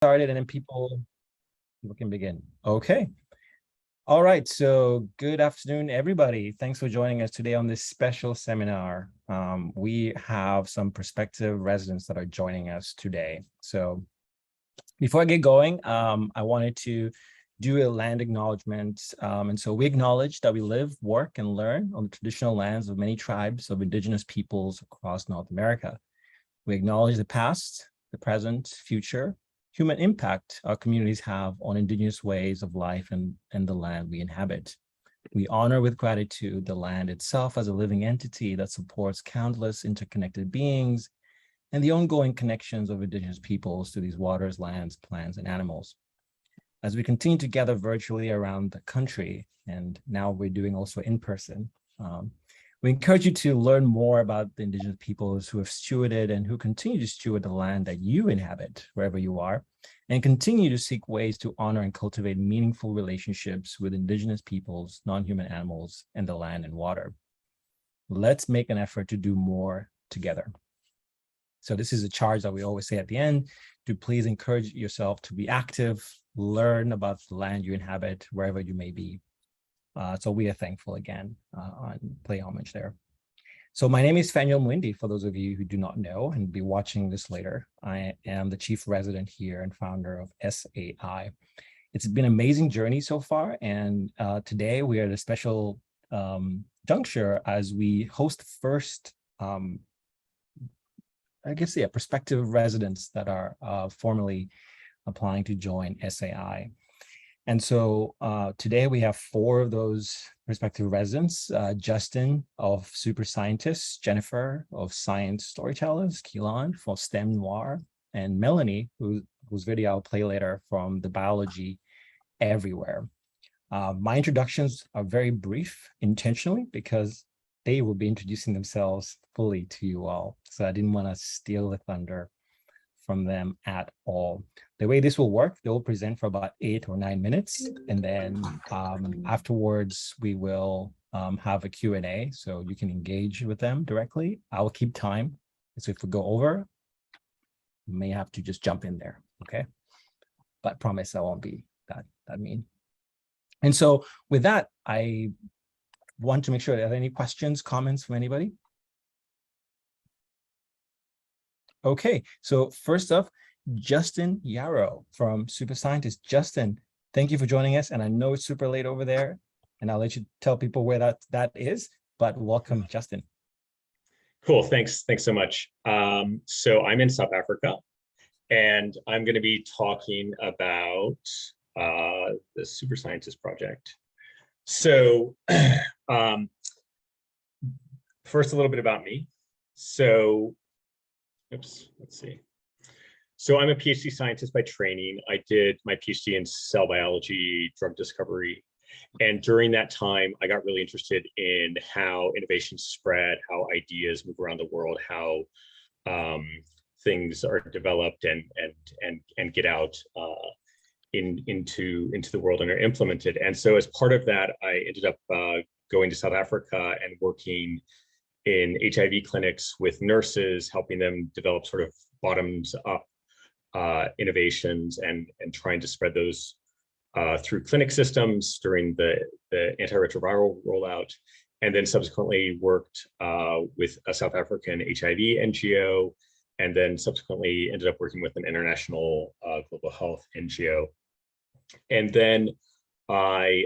Started and then people can begin. Okay. All right. So good afternoon, everybody. Thanks for joining us today on this special seminar. We have some prospective residents that are joining us today. So before I get going, I wanted to do a land acknowledgement. And so we acknowledge that we live, work, and learn on the traditional lands of many tribes of indigenous peoples across North America. We acknowledge the past, the present, future, human impact our communities have on indigenous ways of life and the land we inhabit. We honor with gratitude the land itself as a living entity that supports countless interconnected beings and the ongoing connections of indigenous peoples to these waters, lands, plants, and animals. As we continue to gather virtually around the country, and now we're doing also in person, we encourage you to learn more about the indigenous peoples who have stewarded and who continue to steward the land that you inhabit wherever you are, and continue to seek ways to honor and cultivate meaningful relationships with indigenous peoples, non-human animals, and the land and water. Let's make an effort to do more together. So this is a charge that we always say at the end, to please encourage yourself to be active, learn about the land you inhabit wherever you may be. So we are thankful again on play homage there. So my name is Faniel Mwindi, for those of you who do not know and be watching this later. I am the chief resident here and founder of SAI. It's been an amazing journey so far, and today we are at a special juncture as we host the first, prospective residents that are formally applying to join SAI. And so today we have 4 of those prospective residents: Justin of Super Scientists, Jennifer of Science Storytellers, Kilan for STEMNoire, and Melanie, whose video I'll play later, from the Biology Everywhere. My introductions are very brief intentionally because they will be introducing themselves fully to you all. So I didn't want to steal the thunder from them at all. The way this will work, they will present for about 8 or 9 minutes, and then afterwards we will have a Q&A, so you can engage with them directly. I will keep time, so if we go over, you may have to just jump in there, okay? But promise I won't be that mean. And so with that, I want to make sure, are there any questions, comments from anybody? Okay, so first up, Justin Yarrow from Super Scientist. Justin, thank you for joining us. And I know it's super late over there, and I'll let you tell people where that is, but welcome, Justin. Cool, thanks so much. So I'm in South Africa, and I'm going to be talking about the Super Scientist project. So first, a little bit about me. So let's see. So I'm a PhD scientist by training. I did my PhD in cell biology, drug discovery. And during that time, I got really interested in how innovations spread, how ideas move around the world, how things are developed and get out into the world and are implemented. And so as part of that, I ended up going to South Africa and working in HIV clinics with nurses, helping them develop sort of bottoms up innovations and trying to spread those through clinic systems during the antiretroviral rollout, and then subsequently worked with a South African HIV NGO, and then subsequently ended up working with an international global health NGO. And then I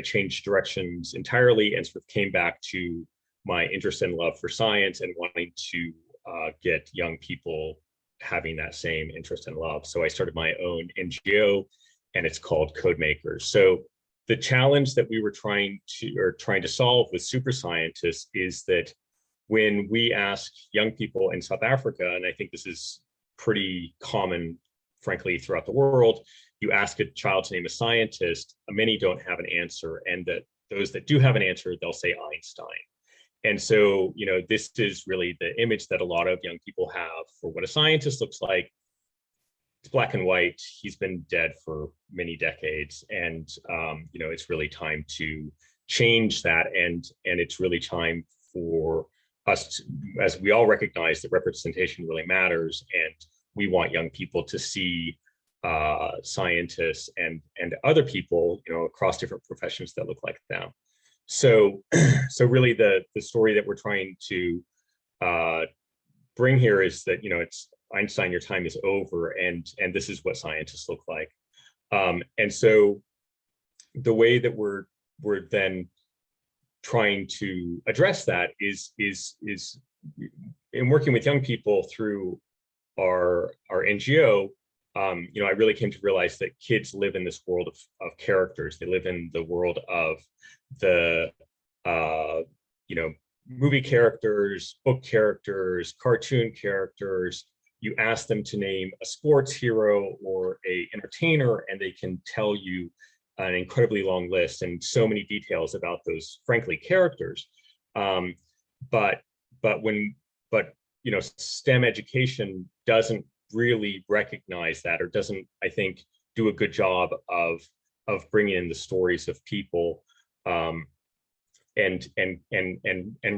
changed directions entirely and sort of came back to my interest and love for science and wanting to get young people having that same interest and love. So I started my own NGO, and it's called Code Makers. So the challenge that we were trying to solve with Super Scientists is that when we ask young people in South Africa, and I think this is pretty common, frankly, throughout the world, you ask a child to name a scientist, many don't have an answer, and that those that do have an answer, they'll say Einstein. And so, you know, this is really the image that a lot of young people have for what a scientist looks like. It's black and white. He's been dead for many decades, and you know, it's really time to change that, and it's really time for us to, as we all recognize that representation really matters, and we want young people to see scientists and other people, across different professions that look like them. So, so really the story that we're trying to bring here is that, it's Einstein, your time is over, and this is what scientists look like. And so the way that we're then trying to address that is in working with young people through our NGO. I really came to realize that kids live in this world of characters. They live in the world of the movie characters, book characters, cartoon characters. You ask them to name a sports hero or a entertainer, and they can tell you an incredibly long list and so many details about those, frankly, characters. But STEM education doesn't really recognize that, or doesn't, I think, do a good job of bringing in the stories of people, and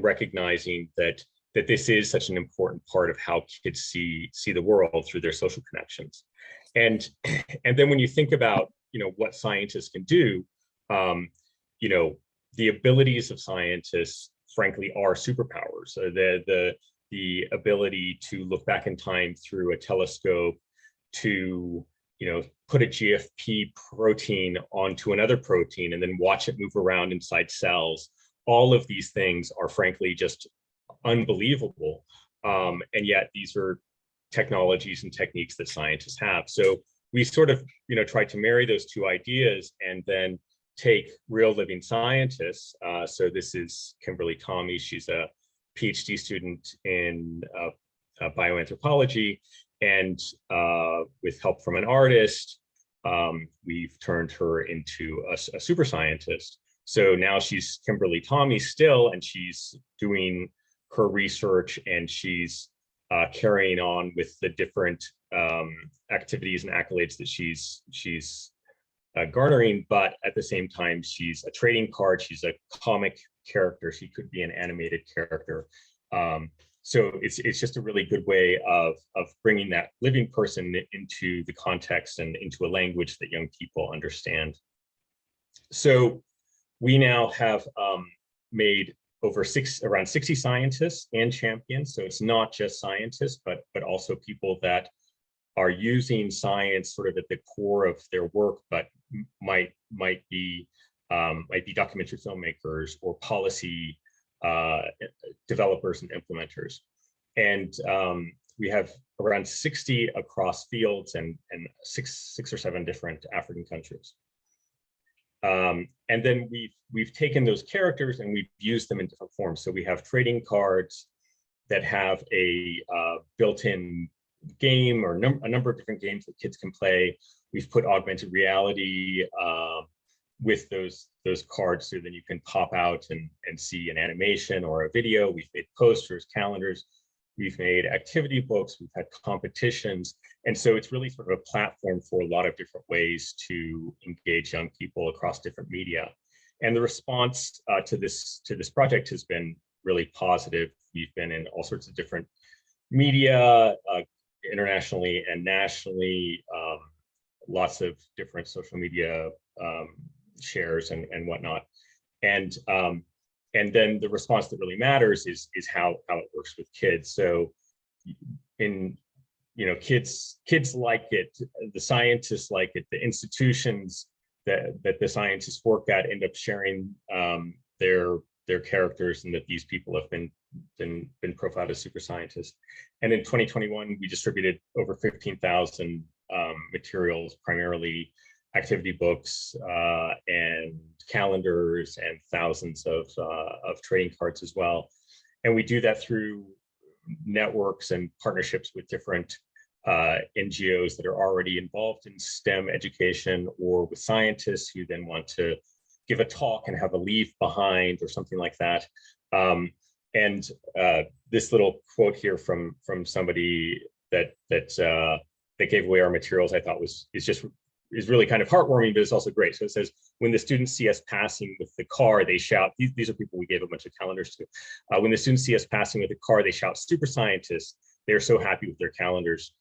recognizing that this is such an important part of how kids see the world through their social connections. And then when you think about what scientists can do, the abilities of scientists, frankly, are superpowers. The ability to look back in time through a telescope, to put a GFP protein onto another protein and then watch it move around inside cells. All of these things are, frankly, just unbelievable. And yet these are technologies and techniques that scientists have. So we sort of, try to marry those two ideas and then take real living scientists. So this is Kimberly Tommy. She's a PhD student in bioanthropology, and with help from an artist, we've turned her into a super scientist. So now she's Kimberly Tommy still, and she's doing her research, and she's carrying on with the different activities and accolades that she's garnering. But at the same time, she's a trading card. She's a comic character. She could be an animated character. So it's just a really good way of bringing that living person into the context and into a language that young people understand. So we now have made around 60 scientists and champions. So it's not just scientists, but also people that are using science sort of at the core of their work, but might be documentary filmmakers or policy developers and implementers. And we have around 60 across fields and six or seven different African countries. And then we've taken those characters and we've used them in different forms. So we have trading cards that have a built-in game or a number of different games that kids can play. We've put augmented reality with those cards, so then you can pop out and see an animation or a video. We've made posters, calendars, we've made activity books, we've had competitions. And so it's really sort of a platform for a lot of different ways to engage young people across different media. And the response to this project has been really positive. We've been in all sorts of different media, internationally and nationally, lots of different social media shares and whatnot. And then the response that really matters is how it works with kids. So kids like it, the scientists like it, the institutions that the scientists work at end up sharing their characters, and that these people have been profiled as super scientists. And in 2021, we distributed over 15,000 materials, primarily activity books and calendars, and thousands of trading cards as well. And we do that through networks and partnerships with different NGOs that are already involved in STEM education, or with scientists who then want to give a talk and have a leave behind or something like that. And this little quote here from somebody that gave away our materials, I thought is really kind of heartwarming, but it's also great. So it says, when the students see us passing with the car, they shout, these are people we gave a bunch of calendars to. When the students see us passing with the car, they shout, super scientists. They're so happy with their calendars.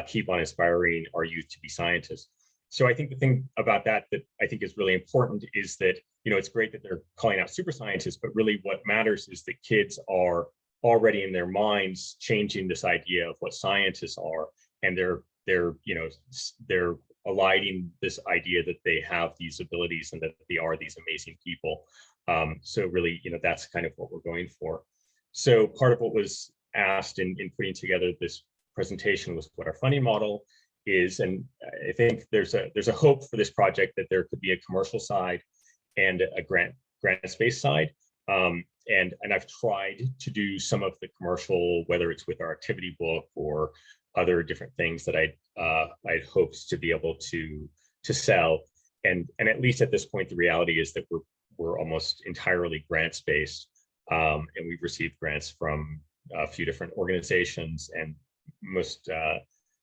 keep on inspiring our youth to be scientists. So I think the thing about that I think is really important is that, it's great that they're calling out super scientists, but really what matters is that kids are already in their minds changing this idea of what scientists are, and they're aligning this idea that they have these abilities and that they are these amazing people. So really, that's kind of what we're going for. So part of what was asked in putting together this presentation was what our funding model is, and I think there's a hope for this project that there could be a commercial side and a grant space side. And I've tried to do some of the commercial, whether it's with our activity book or other different things that I'd hoped to be able to sell. And at least at this point, the reality is that we're almost entirely grants based, and we've received grants from a few different organizations, and most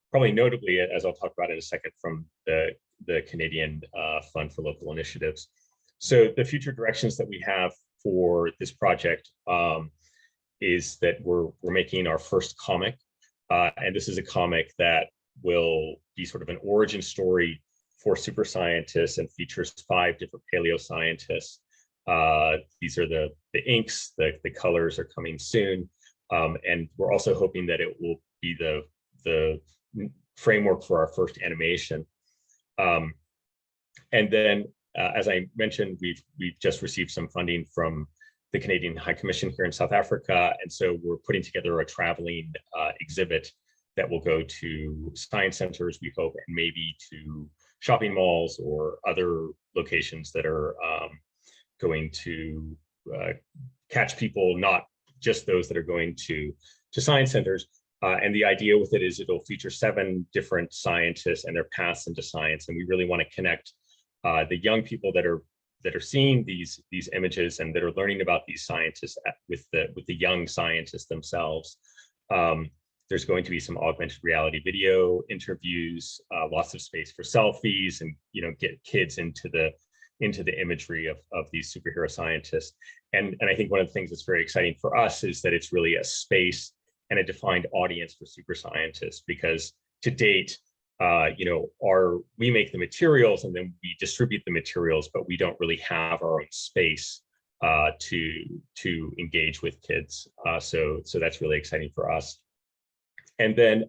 probably notably, as I'll talk about in a second, from the Canadian Fund for Local Initiatives. So the future directions that we have for this project is that we're making our first comic, and this is a comic that will be sort of an origin story for super scientists and features 5 different paleo scientists. These are the inks, the colors are coming soon, and we're also hoping that it will be the framework for our first animation. And then, as I mentioned, we've just received some funding from the Canadian High Commission here in South Africa, and so we're putting together a traveling exhibit that will go to science centers, we hope, and maybe to shopping malls or other locations that are going to catch people, not just those that are going to science centers. And the idea with it is it'll feature 7 different scientists and their paths into science, and we really want to connect the young people that are seeing these images and that are learning about these scientists with the young scientists themselves. There's going to be some augmented reality video interviews, lots of space for selfies, and get kids into the imagery of these superhero scientists. And I think one of the things that's very exciting for us is that it's really a space and a defined audience for super scientists, because to date, we make the materials and then we distribute the materials, but we don't really have our own space to engage with kids. So that's really exciting for us. And then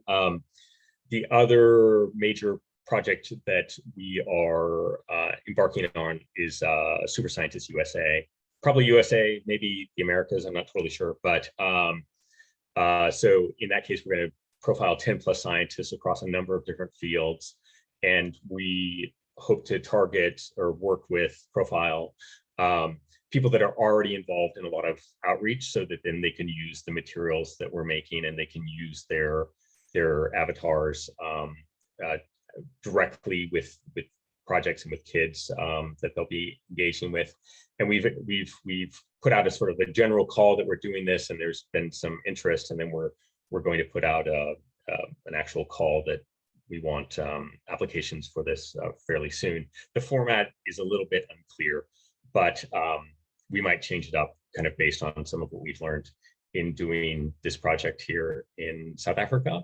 the other major project that we are embarking on is Super Scientists USA, probably USA, maybe the Americas, I'm not totally sure. But so in that case, we're going to profile 10 plus scientists across a number of different fields. And we hope to target or work with profile people that are already involved in a lot of outreach, so that then they can use the materials that we're making and they can use their avatars directly with projects and with kids that they'll be engaging with. And we've put out a sort of a general call that we're doing this, and there's been some interest, and then we're going to put out an actual call that we want applications for this fairly soon. The format is a little bit unclear, but we might change it up kind of based on some of what we've learned in doing this project here in South Africa.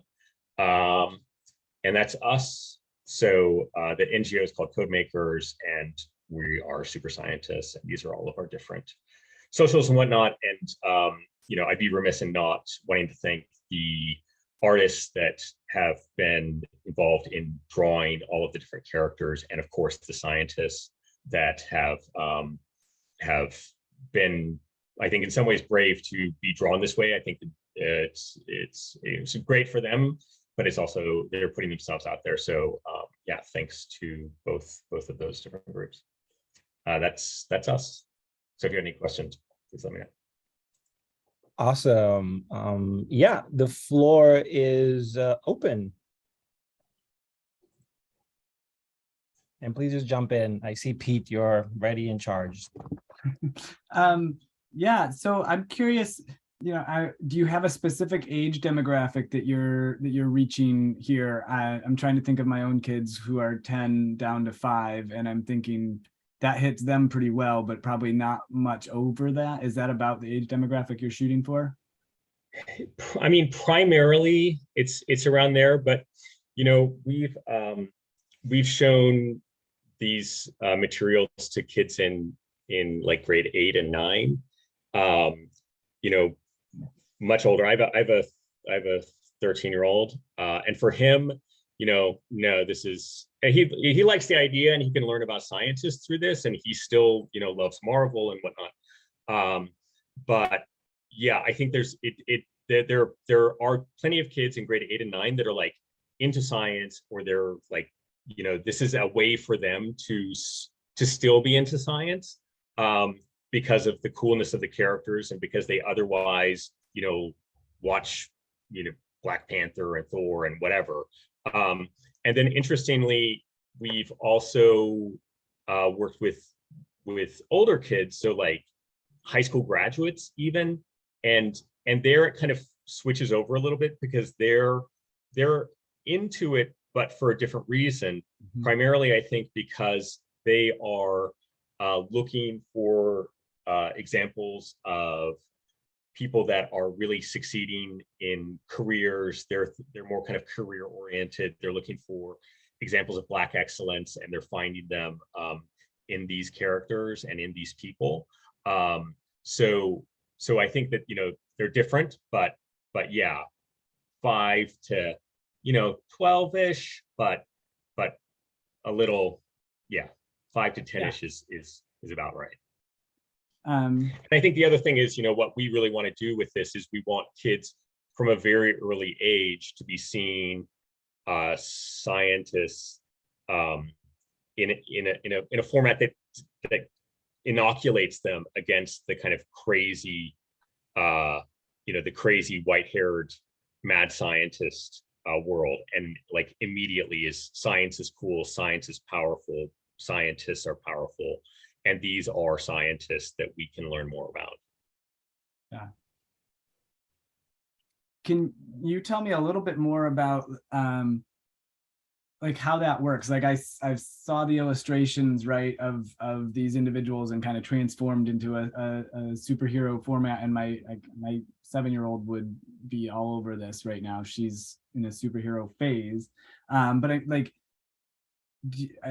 And that's us. So the NGO is called Codemakers, and we are super scientists, and these are all of our different socials and whatnot. And I'd be remiss in not wanting to thank the artists that have been involved in drawing all of the different characters, and of course the scientists that have been, I think, in some ways brave to be drawn this way. I think it's great for them, but it's also, they're putting themselves out there. So yeah, thanks to both of those different groups. That's us. So if you have any questions, please let me know. Awesome. Yeah, the floor is open. And please just jump in. I see Pete, you're ready and charged. Yeah, so I'm curious, do you have a specific age demographic that you're reaching here? I'm trying to think of my own kids who are 10 down to 5, and I'm thinking that hits them pretty well, but probably not much over that. Is that about the age demographic you're shooting for? I mean, primarily it's around there, but we've shown these materials to kids in like grade 8 and 9. Much older. I have a 13-year-old, and for him, no, this is he likes the idea, and he can learn about scientists through this, and he still loves Marvel and whatnot. But yeah, I think there are plenty of kids in grade 8 and 9 that are like into science, or they're like, this is a way for them to still be into science, because of the coolness of the characters, and because they otherwise watch Black Panther and Thor and whatever. And then interestingly, we've also worked with older kids, so like high school graduates even, and there it kind of switches over a little bit, because they're into it, but for a different reason. Mm-hmm. Primarily, I think because they are looking for examples of people that are really succeeding in careers. They're more kind of career oriented. They're looking for examples of Black excellence, and they're finding them in these characters and in these people. So I think that they're different, but yeah, 5 to 12-ish, but a little, yeah, 5 to 10-ish is about right. And I think the other thing is, what we really want to do with this is we want kids from a very early age to be seeing scientists in a format that inoculates them against the kind of crazy, the crazy white-haired mad scientist world, and like immediately is science is cool, science is powerful, scientists are powerful. And these are scientists that we can learn more about. Yeah. Can you tell me a little bit more about like how that works? Like I saw the illustrations, right, of these individuals and kind of transformed into a superhero format, and my 7-year-old would be all over this right now. She's in a superhero phase, but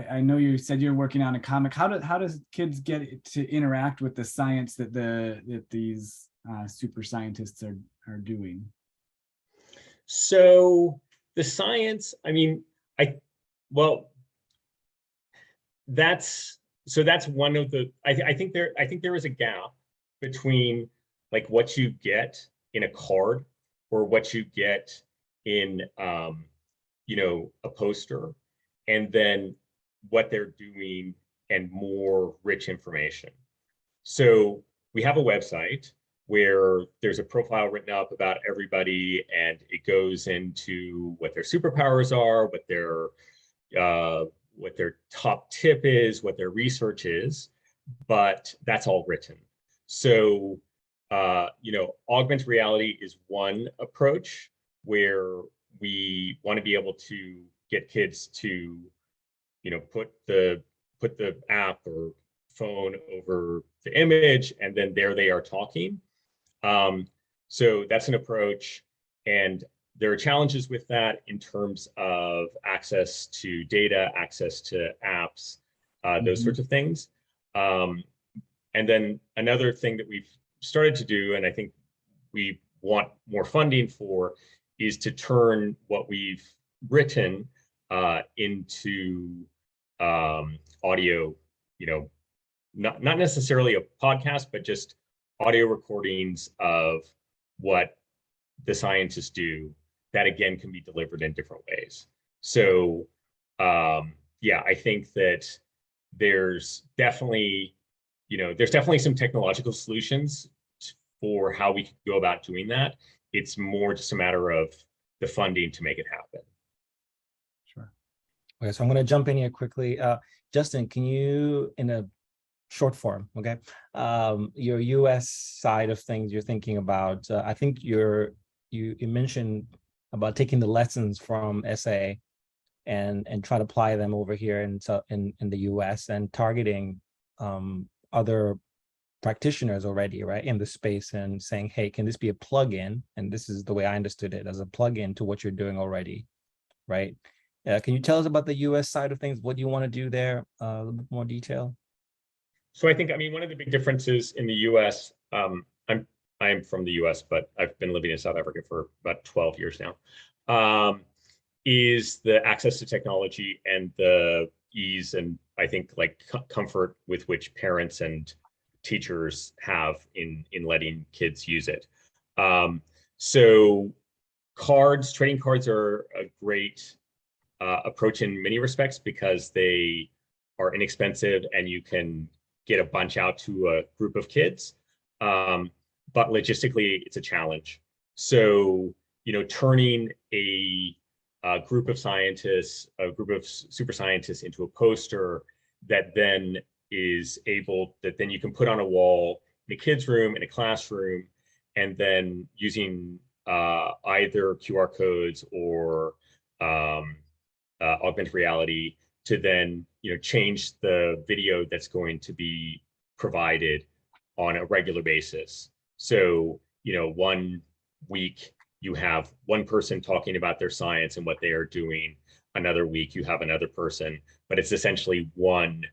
I know you said you're working on a comic. How does kids get to interact with the science that these super scientists are doing? So the science, that's one of the. I think there is a gap between like what you get in a card or what you get in a poster, and then what they're doing and more rich information. So we have a website where there's a profile written up about everybody, and it goes into what their superpowers are, what their top tip is, what their research is, but that's all written. So, augmented reality is one approach where we want to be able to get kids to, put the app or phone over the image, and then there they are talking. So that's an approach, and there are challenges with that in terms of access to data, access to apps, those sorts of things. And then another thing that we've started to do, and I think we want more funding for, is to turn what we've written into audio, not necessarily a podcast, but just audio recordings of what the scientists do that again can be delivered in different ways. So I think that there's definitely some technological solutions for how we could go about doing that. It's more just a matter of the funding to make it happen. Sure. Okay, so I'm going to jump in here quickly. Justin, can you, in a short form, okay, your US side of things you're thinking about, I think you mentioned about taking the lessons from SA and try to apply them over here in the US and targeting other practitioners already, right, in the space, and saying, hey, can this be a plug-in? And this is the way I understood it, as a plug-in to what you're doing already. right? Can you tell us about the US side of things? What do you want to do there? A little bit more detail. So I think, I mean, one of the big differences in the US, I'm from the US, but I've been living in South Africa for about 12 years now, is the access to technology and the ease and I think like comfort with which parents and teachers have in letting kids use it. So trading cards are a great approach in many respects because they are inexpensive and you can get a bunch out to a group of kids. But logistically, it's a challenge. So, turning a group of scientists, a group of super scientists into a poster that then you can put on a wall in a kid's room, in a classroom, and then using either QR codes or augmented reality to then change the video that's going to be provided on a regular basis. So 1 week you have one person talking about their science and what they are doing. Another week you have another person, but it's essentially one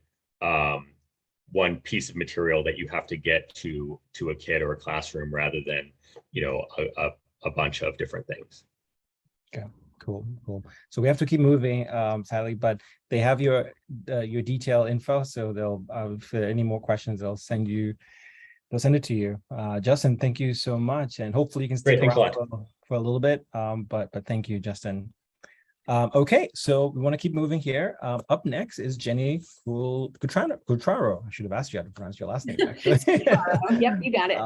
piece of material that you have to get to a kid or a classroom rather than a bunch of different things. Okay. Cool. So we have to keep moving, sadly, but they have your detailed info. So they'll, if there are any more questions, they'll send it to you. Justin, thank you so much, and hopefully you can stick around for a little bit. But thank you, Justin. Okay, so we want to keep moving here. Up next is Jenny Cutraro. I should have asked you how to pronounce your last name, actually. Yep, you got it.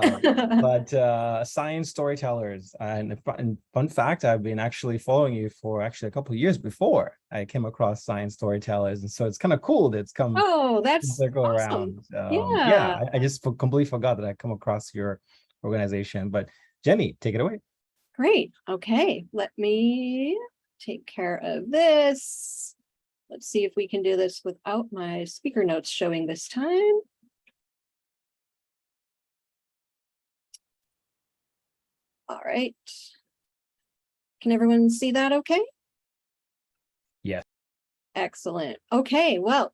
But Science Storytellers. And fun fact, I've been actually following you for actually a couple of years before I came across Science Storytellers. And so it's kind of cool that it's come circle awesome. around. Yeah, I just completely forgot that I come across your organization. But Jenny, take it away. Great. Okay, let me take care of this. Let's see if we can do this without my speaker notes showing this time. All right. Can everyone see that okay? Yes. Excellent. Okay, well,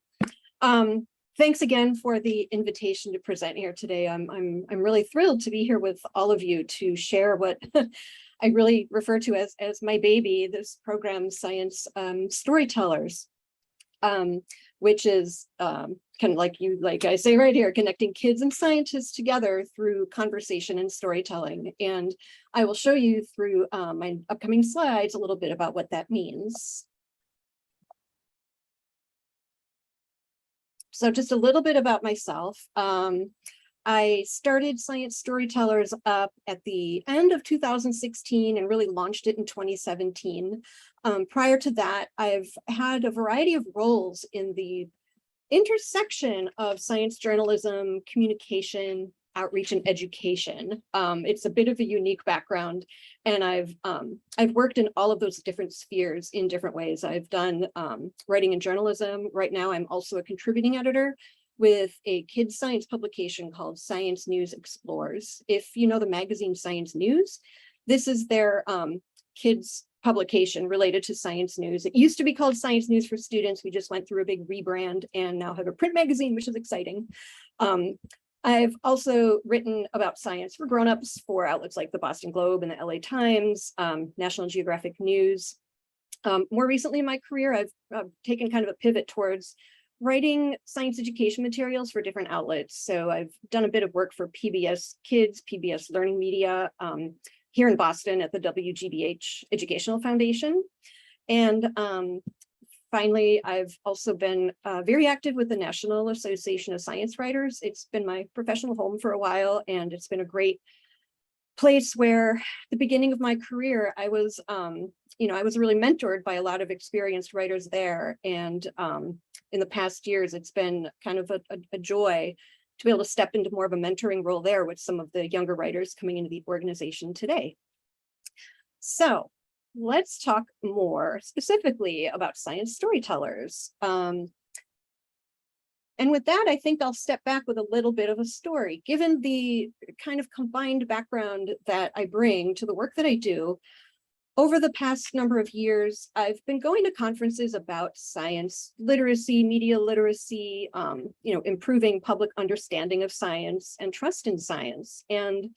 thanks again for the invitation to present here today. I'm really thrilled to be here with all of you to share what I really refer to as my baby, this program, Science Storytellers, which is kind of like I say right here, connecting kids and scientists together through conversation and storytelling. And I will show you through my upcoming slides a little bit about what that means. So just a little bit about myself. I started Science Storytellers up at the end of 2016 and really launched it in 2017. Prior to that, I've had a variety of roles in the intersection of science journalism, communication, outreach, and education. It's a bit of a unique background, and I've worked in all of those different spheres in different ways. I've done writing and journalism. Right now, I'm also a contributing editor with a kids science publication called Science News Explores. If you know the magazine Science News, this is their kids publication related to science news. It used to be called Science News for Students. We just went through a big rebrand and now have a print magazine, which is exciting. I've also written about science for grownups for outlets like the Boston Globe and the LA Times, National Geographic News. More recently in my career, I've taken kind of a pivot towards writing science education materials for different outlets. So I've done a bit of work for PBS Kids, PBS Learning Media, here in Boston at the WGBH Educational Foundation. And finally, I've also been very active with the National Association of Science Writers. It's been my professional home for a while, and it's been a great place where at the beginning of my career, I was really mentored by a lot of experienced writers there. And in the past years, it's been kind of a joy to be able to step into more of a mentoring role there with some of the younger writers coming into the organization today. So let's talk more specifically about Science Storytellers. And with that, I think I'll step back with a little bit of a story. Given the kind of combined background that I bring to the work that I do, over the past number of years, I've been going to conferences about science literacy, media literacy, improving public understanding of science and trust in science. And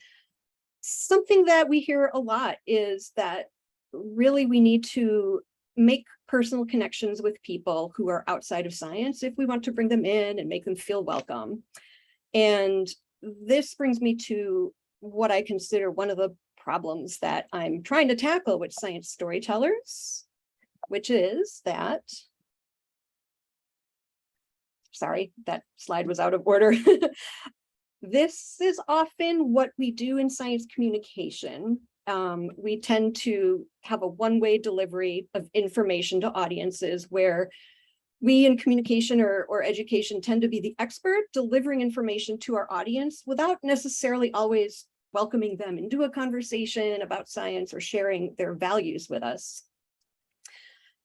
something that we hear a lot is that really we need to make personal connections with people who are outside of science if we want to bring them in and make them feel welcome. And this brings me to what I consider one of the problems that I'm trying to tackle with science storytellers, which is that, sorry, that slide was out of order. This is often what we do in science communication. We tend to have a one-way delivery of information to audiences where we in communication or education tend to be the expert delivering information to our audience without necessarily always welcoming them into a conversation about science or sharing their values with us.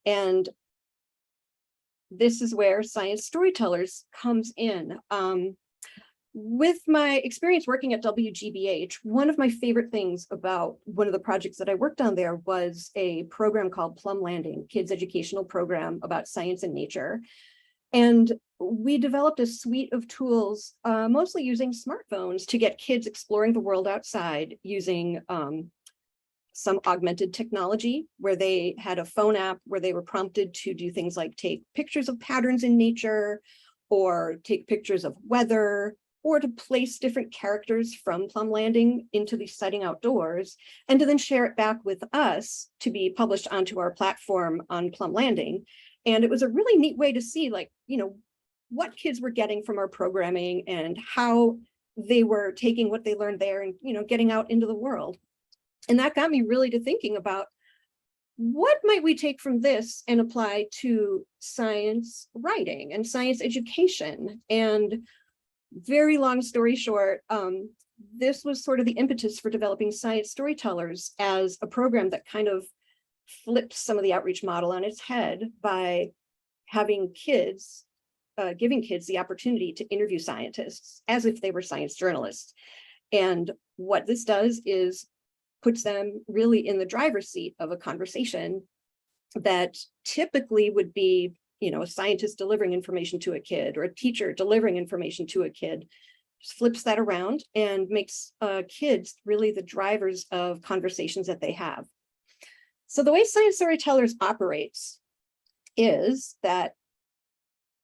And this is where science storytellers comes in. With my experience working at WGBH, one of my favorite things about one of the projects that I worked on there was a program called Plum Landing, kids educational program about science and nature. And we developed a suite of tools, mostly using smartphones to get kids exploring the world outside using some augmented technology where they had a phone app where they were prompted to do things like take pictures of patterns in nature or take pictures of weather or to place different characters from Plum Landing into the setting outdoors and to then share it back with us to be published onto our platform on Plum Landing. And it was a really neat way to see, like, what kids were getting from our programming and how they were taking what they learned there and, getting out into the world. And that got me really to thinking about what might we take from this and apply to science writing and science education. And very long story short, this was sort of the impetus for developing Science Storytellers as a program that kind of flips some of the outreach model on its head by having kids, giving kids the opportunity to interview scientists as if they were science journalists. And what this does is puts them really in the driver's seat of a conversation that typically would be, a scientist delivering information to a kid or a teacher delivering information to a kid. Just flips that around and makes kids really the drivers of conversations that they have. So the way Science Storytellers operates is that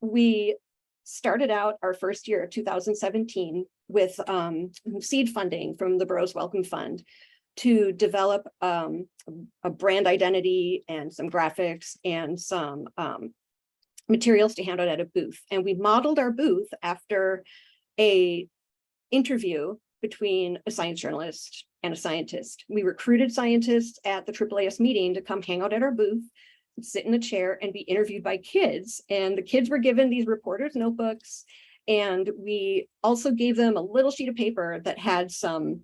we started out our first year of 2017 with seed funding from the Burroughs Wellcome Fund to develop a brand identity and some graphics and some materials to hand out at a booth. And we modeled our booth after a interview between a science journalist and a scientist. We recruited scientists at the AAAS meeting to come hang out at our booth, sit in a chair and be interviewed by kids. And the kids were given these reporters' notebooks. And we also gave them a little sheet of paper that had some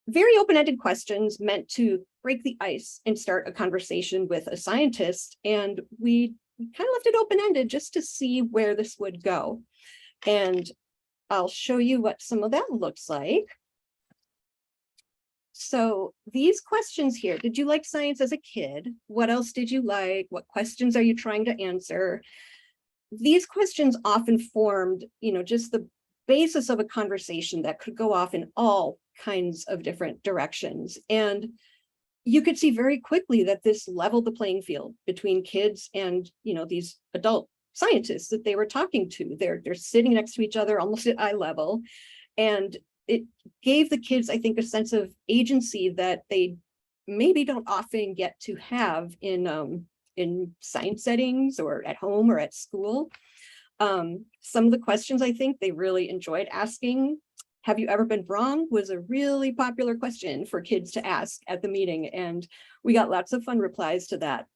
very open-ended questions meant to break the ice and start a conversation with a scientist. And we kind of left it open-ended just to see where this would go. And I'll show you what some of that looks like. So these questions here, did you like science as a kid? What else did you like? What questions are you trying to answer? These questions often formed, just the basis of a conversation that could go off in all kinds of different directions. And you could see very quickly that this leveled the playing field between kids and, these adult scientists that they were talking to. They're sitting next to each other almost at eye level. And it gave the kids, I think, a sense of agency that they maybe don't often get to have in science settings or at home or at school. Some of the questions I think they really enjoyed asking. Have you ever been wrong? Was a really popular question for kids to ask at the meeting. And we got lots of fun replies to that.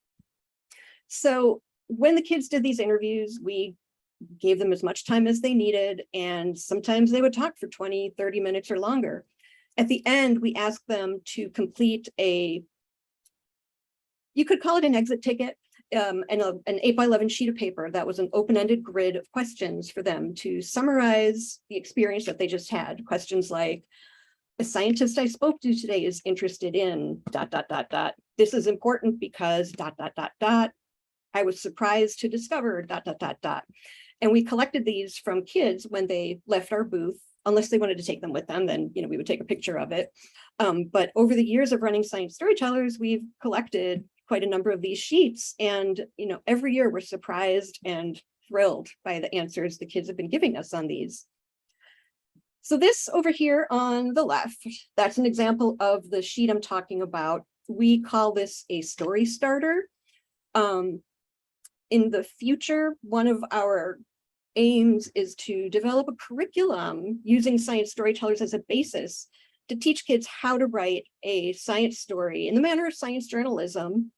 So when the kids did these interviews, we gave them as much time as they needed. And sometimes they would talk for 20, 30 minutes or longer. At the end, we asked them to complete you could call it an exit ticket, an 8x11 sheet of paper that was an open-ended grid of questions for them to summarize the experience that they just had. Questions like, a scientist I spoke to today is interested in ... This is important because ... I was surprised to discover ... And we collected these from kids when they left our booth, unless they wanted to take them with them, then, you know, we would take a picture of it. But over the years of running Science Storytellers, we've collected quite a number of these sheets. And, you know, every year we're surprised and thrilled by the answers the kids have been giving us on these. So this over here on the left, that's an example of the sheet I'm talking about. We call this a story starter. In the future, one of our aims is to develop a curriculum using Science Storytellers as a basis to teach kids how to write a science story in the manner of science journalism,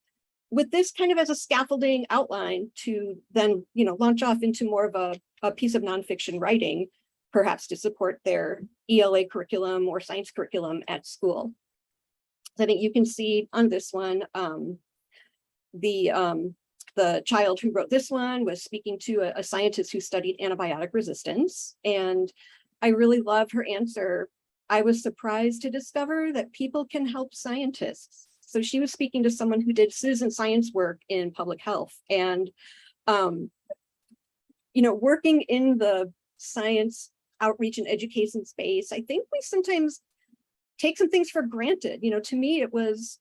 with this kind of as a scaffolding outline to then, you know, launch off into more of a piece of nonfiction writing, perhaps to support their ELA curriculum or science curriculum at school. So I think you can see on this one, the child who wrote this one was speaking to a scientist who studied antibiotic resistance. And I really love her answer. I was surprised to discover that people can help scientists. So she was speaking to someone who did citizen science work in public health. And, you know, working in the science outreach and education space, I think we sometimes take some things for granted. You know, to me, it was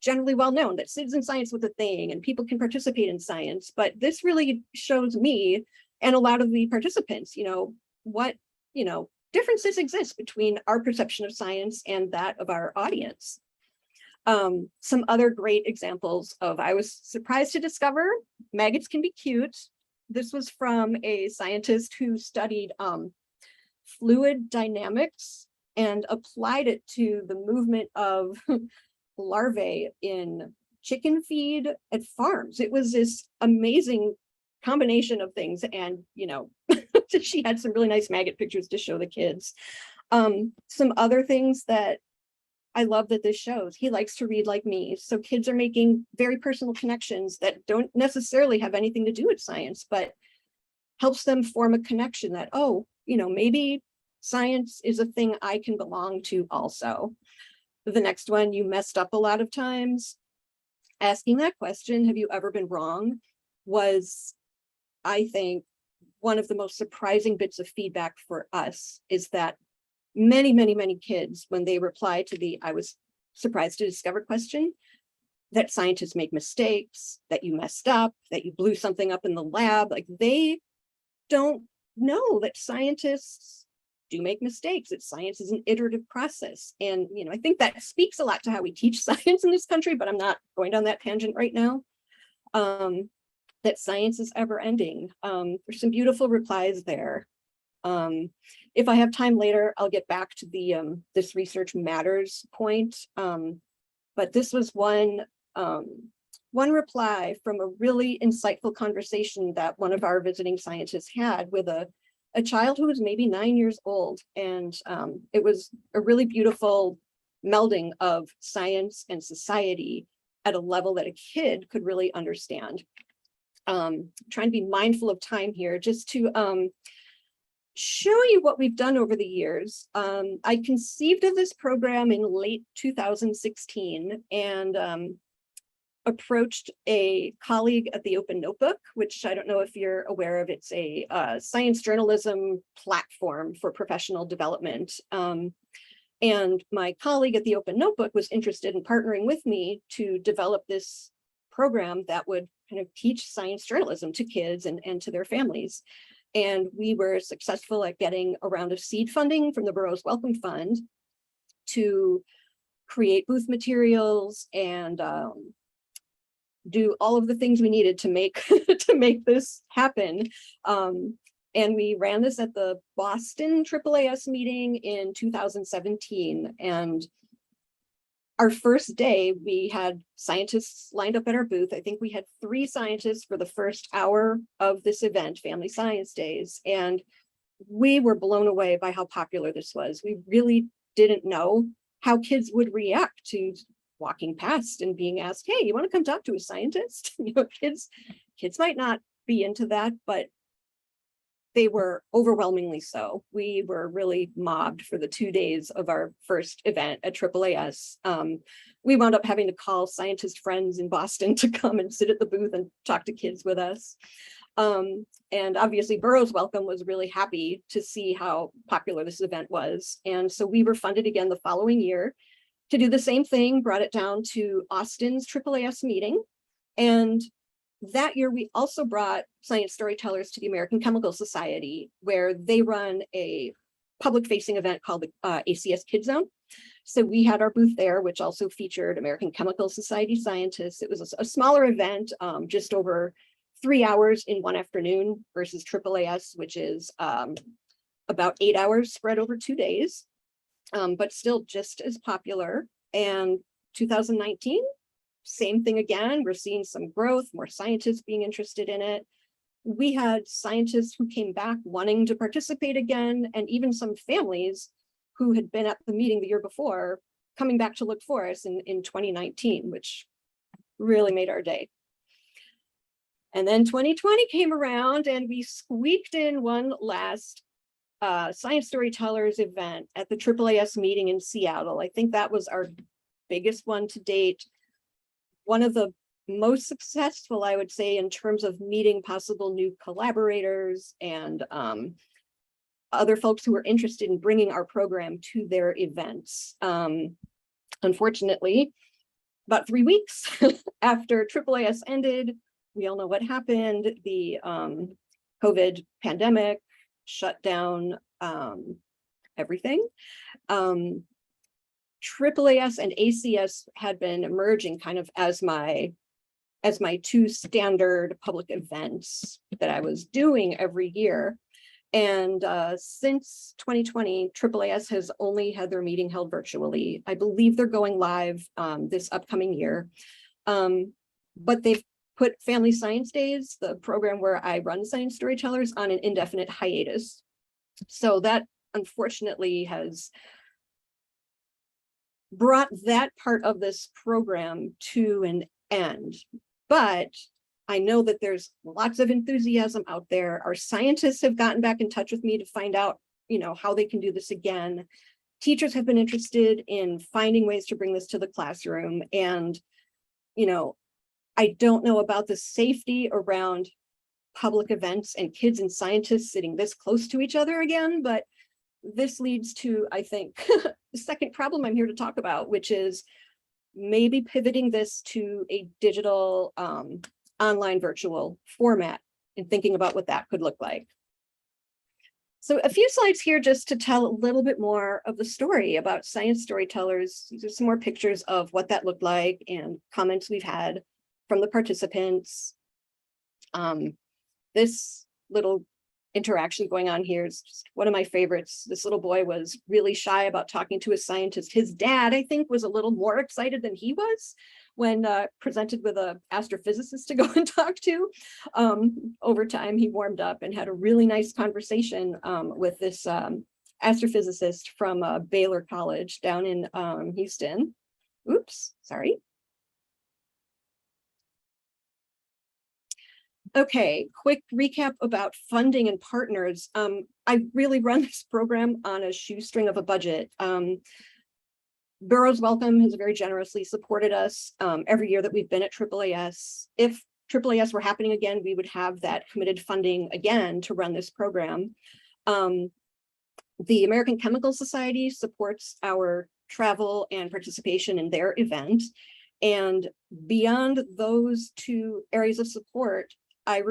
generally well known that citizen science was a thing and people can participate in science, but this really shows me and a lot of the participants, you know, what, you know, differences exist between our perception of science and that of our audience. Some other great examples of, I was surprised to discover maggots can be cute. This was from a scientist who studied fluid dynamics and applied it to the movement of larvae in chicken feed at farms. It was this amazing combination of things. And, you know, she had some really nice maggot pictures to show the kids. Some other things that I love that this shows, he likes to read like me. So kids are making very personal connections that don't necessarily have anything to do with science, but helps them form a connection that, oh, you know, maybe science is a thing I can belong to also. The next one, you messed up a lot of times. Asking that question, have you ever been wrong, was, I think, one of the most surprising bits of feedback for us, is that many kids, when they reply to the I was surprised to discover question, that scientists make mistakes, that you messed up, that you blew something up in the lab, like they don't know that scientists do make mistakes, that science is an iterative process. And, you know, I think that speaks a lot to how we teach science in this country, but I'm not going down that tangent right now. That science is ever ending. There's some beautiful replies there. If I have time later, I'll get back to the this research matters point. But this was one reply from a really insightful conversation that one of our visiting scientists had with a child who was maybe 9 years old. And it was a really beautiful melding of science and society at a level that a kid could really understand. Trying to be mindful of time here, just to show you what we've done over the years. I conceived of this program in late 2016 and approached a colleague at the Open Notebook, which I don't know if you're aware of. It's a science journalism platform for professional development. And my colleague at the Open Notebook was interested in partnering with me to develop this program that would kind of teach science journalism to kids and to their families. And we were successful at getting a round of seed funding from the Borough's Welcome Fund to create booth materials and do all of the things we needed to make to make this happen. And we ran this at the Boston AAAS meeting in 2017. And our first day, we had scientists lined up at our booth. I think we had 3 scientists for the first hour of this event, Family Science Days. And we were blown away by how popular this was. We really didn't know how kids would react to walking past and being asked, hey, you want to come talk to a scientist? You know, kids might not be into that, but they were overwhelmingly so. We were really mobbed for the 2 days of our first event at AAAS. We wound up having to call scientist friends in Boston to come and sit at the booth and talk to kids with us. And obviously Burroughs Welcome was really happy to see how popular this event was. And so we were funded again the following year to do the same thing, brought it down to Austin's AAAS meeting. And that year, we also brought Science Storytellers to the American Chemical Society, where they run a public-facing event called the ACS Kid Zone. So we had our booth there, which also featured American Chemical Society scientists. It was a smaller event, just over 3 hours in one afternoon versus AAAS, which is about 8 hours spread over 2 days, but still just as popular. And 2019, same thing again. We're seeing some growth, more scientists being interested in it. We had scientists who came back wanting to participate again, and even some families who had been at the meeting the year before coming back to look for us in 2019, which really made our day. And then 2020 came around and we squeaked in one last Science Storytellers event at the AAAS meeting in Seattle. I think that was our biggest one to date. One of the most successful, I would say, in terms of meeting possible new collaborators and other folks who were interested in bringing our program to their events. Unfortunately, about 3 weeks after AAAS ended, we all know what happened. The COVID pandemic shut down everything. AAAS and ACS had been emerging kind of as my two standard public events that I was doing every year. And since 2020, AAAS has only had their meeting held virtually. I believe they're going live this upcoming year. But they've put Family Science Days, the program where I run Science Storytellers, on an indefinite hiatus. So that unfortunately has brought that part of this program to an end. But I know that there's lots of enthusiasm out there. Our scientists have gotten back in touch with me to find out, how they can do this again. Teachers have been interested in finding ways to bring this to the classroom. And, I don't know about the safety around public events and kids and scientists sitting this close to each other again, but this leads to, I think, the second problem I'm here to talk about, which is maybe pivoting this to a digital online virtual format and thinking about what that could look like. So a few slides here just to tell a little bit more of the story about Science Storytellers. These are some more pictures of what that looked like and comments we've had from the participants. This little interaction going on here is just one of my favorites. This little boy was really shy about talking to his scientist. His dad, I think, was a little more excited than he was when presented with an astrophysicist to go and talk to. Over time, he warmed up and had a really nice conversation with this astrophysicist from Baylor College down in Houston. Oops, sorry. Okay, quick recap about funding and partners. I really run this program on a shoestring of a budget. Burroughs Welcome has very generously supported us every year that we've been at AAAS. If AAAS were happening again, we would have that committed funding again to run this program. The American Chemical Society supports our travel and participation in their event. And beyond those two areas of support, I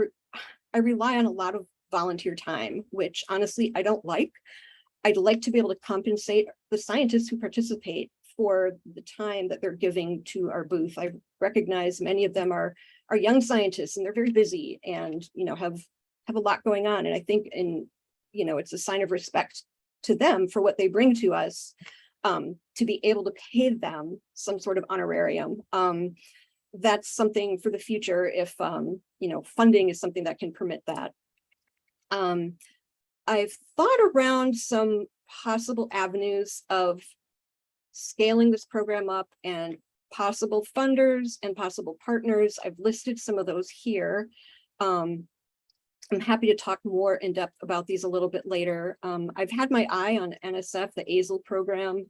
rely on a lot of volunteer time, which honestly, I don't like. I'd like to be able to compensate the scientists who participate for the time that they're giving to our booth. I recognize many of them are young scientists and they're very busy and, have a lot going on. And I think it's a sign of respect to them for what they bring to us, to be able to pay them some sort of honorarium. That's something for the future if, funding is something that can permit that. I've thought around some possible avenues of scaling this program up and possible funders and possible partners. I've listed some of those here. I'm happy to talk more in depth about these a little bit later. I've had my eye on NSF, the AZL program.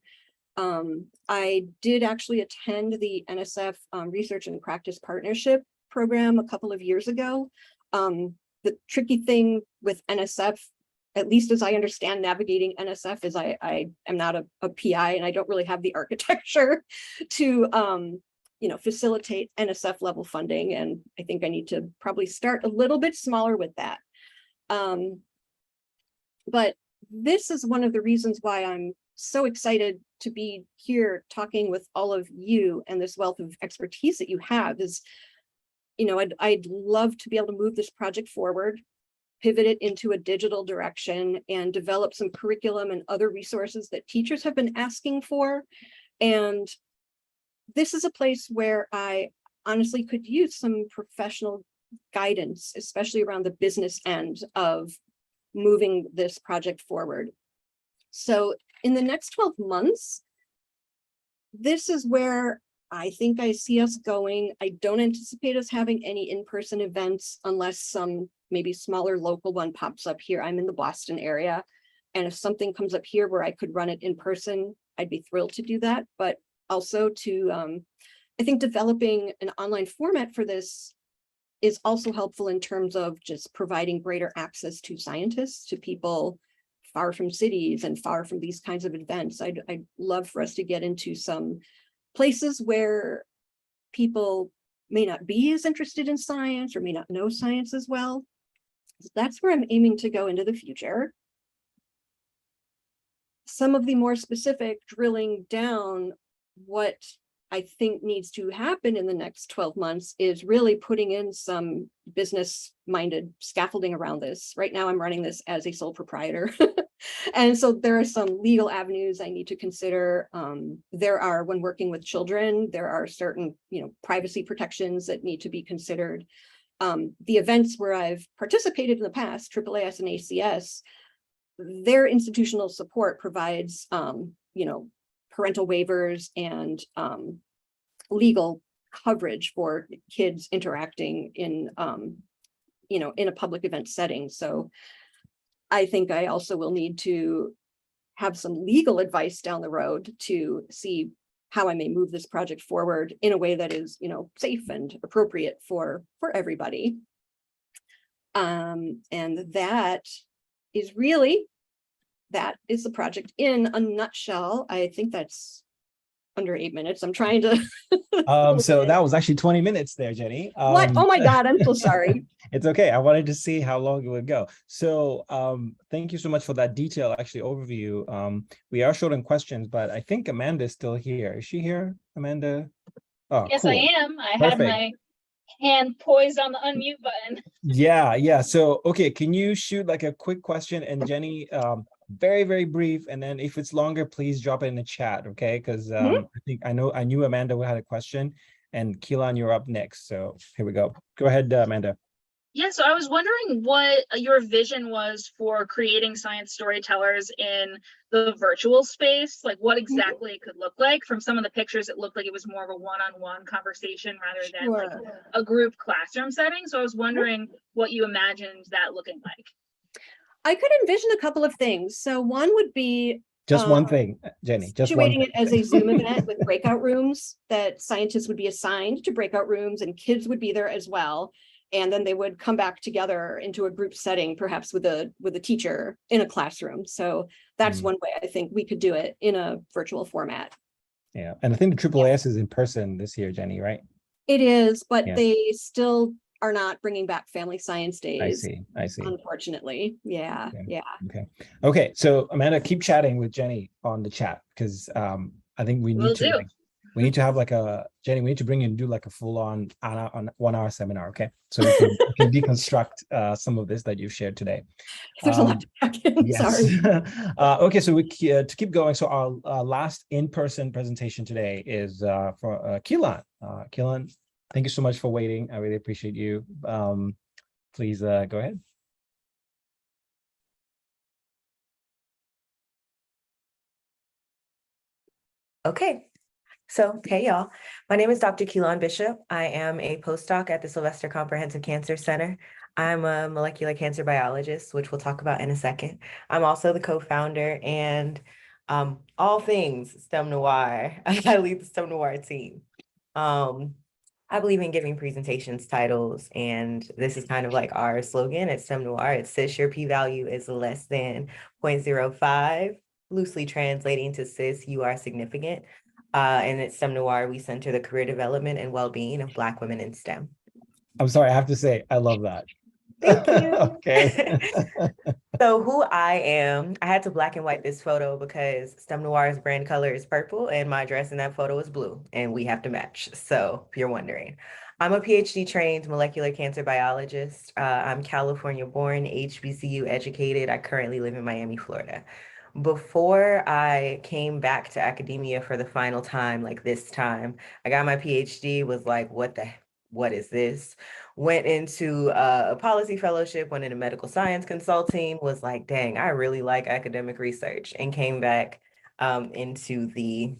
I did actually attend the NSF Research and Practice Partnership program a couple of years ago. The tricky thing with NSF, at least as I understand navigating NSF, is I am not a PI and I don't really have the architecture to facilitate NSF level funding. And I think I need to probably start a little bit smaller with that. But this is one of the reasons why I'm so excited to be here talking with all of you, and this wealth of expertise that you have is, I'd love to be able to move this project forward, pivot it into a digital direction, and develop some curriculum and other resources that teachers have been asking for. And this is a place where I honestly could use some professional guidance, especially around the business end of moving this project forward. So in the next 12 months, this is where I think I see us going. I don't anticipate us having any in-person events unless some maybe smaller local one pops up here. I'm in the Boston area. And if something comes up here where I could run it in person, I'd be thrilled to do that. But also to, I think developing an online format for this is also helpful in terms of just providing greater access to scientists, to people far from cities and far from these kinds of events. I'd love for us to get into some places where people may not be as interested in science or may not know science as well. That's where I'm aiming to go into the future. Some of the more specific drilling down what I think needs to happen in the next 12 months is really putting in some business-minded scaffolding around this. Right now, I'm running this as a sole proprietor. And so there are some legal avenues I need to consider. There are, when working with children, there are certain, privacy protections that need to be considered. The events where I've participated in the past, AAAS and ACS, their institutional support provides, parental waivers and legal coverage for kids interacting in, in a public event setting. So I think I also will need to have some legal advice down the road to see how I may move this project forward in a way that is, safe and appropriate for everybody. And that is the project in a nutshell. I think that's under 8 minutes. I'm trying to. So that was actually 20 minutes there, Jenny. What? Oh my God, I'm so sorry. It's okay. I wanted to see how long it would go. So thank you so much for that detailed overview. We are short on questions, but I think Amanda's still here. Is she here, Amanda? Oh, yes, cool. I am. I Perfect. had my hand poised on the unmute button. Yeah. So, okay, can you shoot like a quick question? And Jenny, very, very brief. And then if it's longer, please drop it in the chat, okay? Because I knew Amanda had a question, and Kilan, you're up next. So here we go. Go ahead, Amanda. Yeah, so I was wondering what your vision was for creating science storytellers in the virtual space, like what exactly it could look like. From some of the pictures, it looked like it was more of a one-on-one conversation rather than like a group classroom setting. So I was wondering what you imagined that looking like. I could envision a couple of things. So one would be just one thing, Jenny. Just one situating it as a Zoom event with breakout rooms that scientists would be assigned to breakout rooms, and kids would be there as well. And then they would come back together into a group setting, perhaps with a teacher in a classroom. So that's one way I think we could do it in a virtual format. Yeah, and I think the AAAS is in person this year, Jenny, right? It is, but they still are not bringing back Family Science Days. I see. Unfortunately, yeah. Okay. So Amanda, keep chatting with Jenny on the chat, because I think we need to. We need to have Jenny, we need to bring you and do like a full-on 1 hour seminar, okay? So we can deconstruct some of this that you've shared today. There's a lot to pack in, sorry. Okay, so to keep going, so our last in-person presentation today is for Kilan. Kilan, thank you so much for waiting. I really appreciate you. Please go ahead. Okay. So, hey, y'all. My name is Dr. Ashad-bishop. I am a postdoc at the Sylvester Comprehensive Cancer Center. I'm a molecular cancer biologist, which we'll talk about in a second. I'm also the co-founder and all things STEMNoire. I lead the STEMNoire team. I believe in giving presentations titles, and this is kind of like our slogan at STEMNoire. It says your p-value is less than 0.05, loosely translating to cis, you are significant. And at STEMNoire, we center the career development and well-being of Black women in STEM. I'm sorry, I have to say, I love that. Thank you. Okay. So who I am, I had to black and white this photo because STEMNoire's brand color is purple and my dress in that photo is blue, and we have to match. So if you're wondering, I'm a PhD trained molecular cancer biologist. I'm California born, HBCU educated. I currently live in Miami, Florida. Before I came back to academia for the final time, like this time, I got my PhD, was like, what is this? Went into a policy fellowship, went into medical science consulting, was like, dang, I really like academic research, and came back into the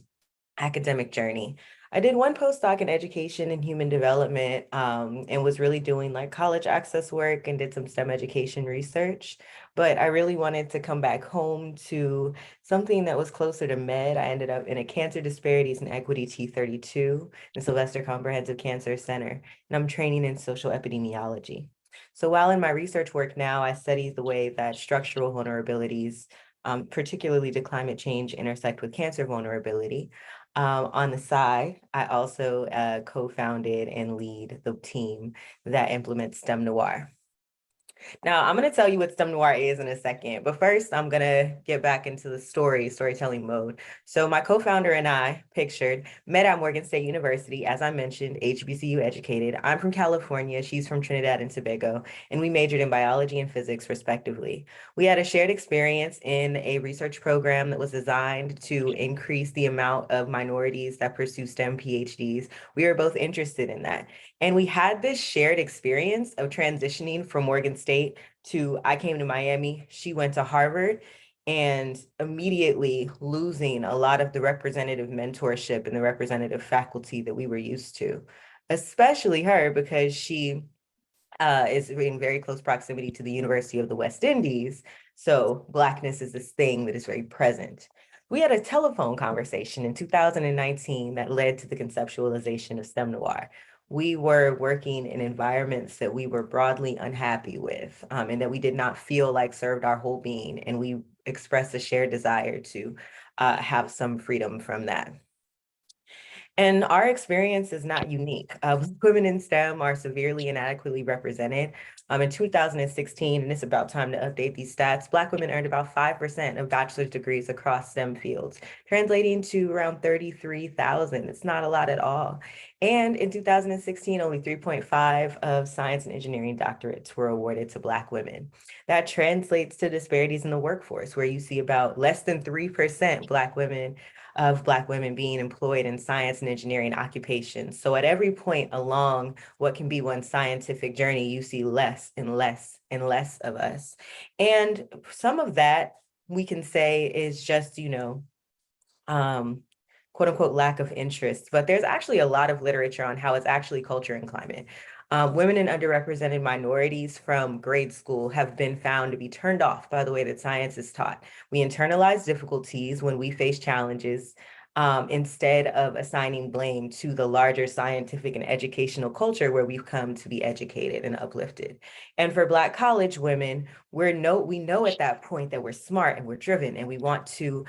academic journey. I did one postdoc in education and human development and was really doing like college access work and did some STEM education research. But I really wanted to come back home to something that was closer to med. I ended up in a Cancer Disparities and Equity T32, the Sylvester Comprehensive Cancer Center, and I'm training in social epidemiology. So while in my research work now, I study the way that structural vulnerabilities, particularly to climate change, intersect with cancer vulnerability. On the side, I also co-founded and lead the team that implements STEMNoire. Now, I'm going to tell you what STEMNoire is in a second, but first I'm going to get back into the storytelling mode. So my co-founder and I, pictured, met at Morgan State University, as I mentioned, HBCU educated. I'm from California, she's from Trinidad and Tobago, and we majored in biology and physics respectively. We had a shared experience in a research program that was designed to increase the amount of minorities that pursue STEM PhDs. We were both interested in that. And we had this shared experience of transitioning from Morgan State to, I came to Miami, she went to Harvard, and immediately losing a lot of the representative mentorship and the representative faculty that we were used to, especially her because she is in very close proximity to the University of the West Indies. So Blackness is this thing that is very present. We had a telephone conversation in 2019 that led to the conceptualization of STEMNoire. We were working in environments that we were broadly unhappy with and that we did not feel like served our whole being. And we expressed a shared desire to have some freedom from that. And our experience is not unique. Women in STEM are severely inadequately represented. In 2016, and it's about time to update these stats, Black women earned about 5% of bachelor's degrees across STEM fields, translating to around 33,000. It's not a lot at all. And in 2016, only 3.5 of science and engineering doctorates were awarded to Black women. That translates to disparities in the workforce, where you see about less than 3% Black women being employed in science and engineering occupations. So at every point along what can be one scientific journey, you see less and less and less of us. And some of that we can say is just, quote unquote, lack of interest, but there's actually a lot of literature on how it's actually culture and climate. Women and underrepresented minorities from grade school have been found to be turned off by the way that science is taught. We internalize difficulties when we face challenges instead of assigning blame to the larger scientific and educational culture where we've come to be educated and uplifted. And for Black college women, we know at that point that we're smart and we're driven and we want to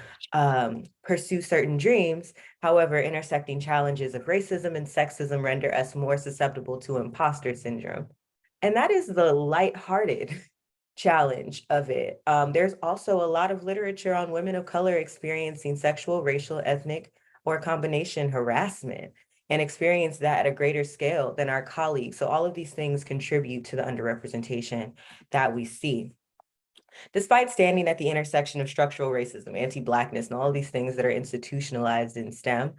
pursue certain dreams. However, intersecting challenges of racism and sexism render us more susceptible to imposter syndrome. And that is the lighthearted challenge of it. There's also a lot of literature on women of color experiencing sexual, racial, ethnic, or combination harassment and experience that at a greater scale than our colleagues. So all of these things contribute to the underrepresentation that we see. Despite standing at the intersection of structural racism, anti-Blackness, and all of these things that are institutionalized in STEM,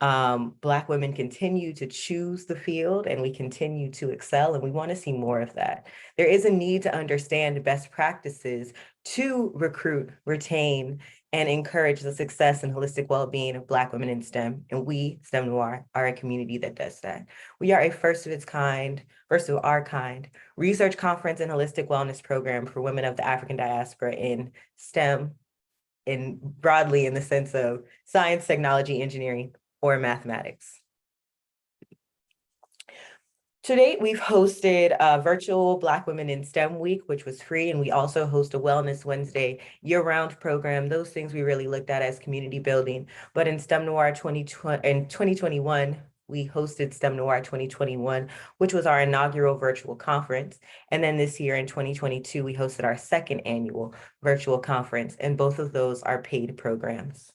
Black women continue to choose the field and we continue to excel, and we want to see more of that. There is a need to understand best practices to recruit, retain, and encourage the success and holistic well-being of Black women in STEM. And we, STEMNoire, are a community that does that. We are a first of our kind, research conference and holistic wellness program for women of the African diaspora in STEM, in broadly in the sense of science, technology, engineering, or mathematics. To date, we've hosted a virtual Black Women in STEM Week, which was free, and we also host a Wellness Wednesday year-round program. Those things we really looked at as community building. But in STEMNoire 2021, we hosted STEMNoire 2021, which was our inaugural virtual conference. And then this year in 2022, we hosted our second annual virtual conference, and both of those are paid programs.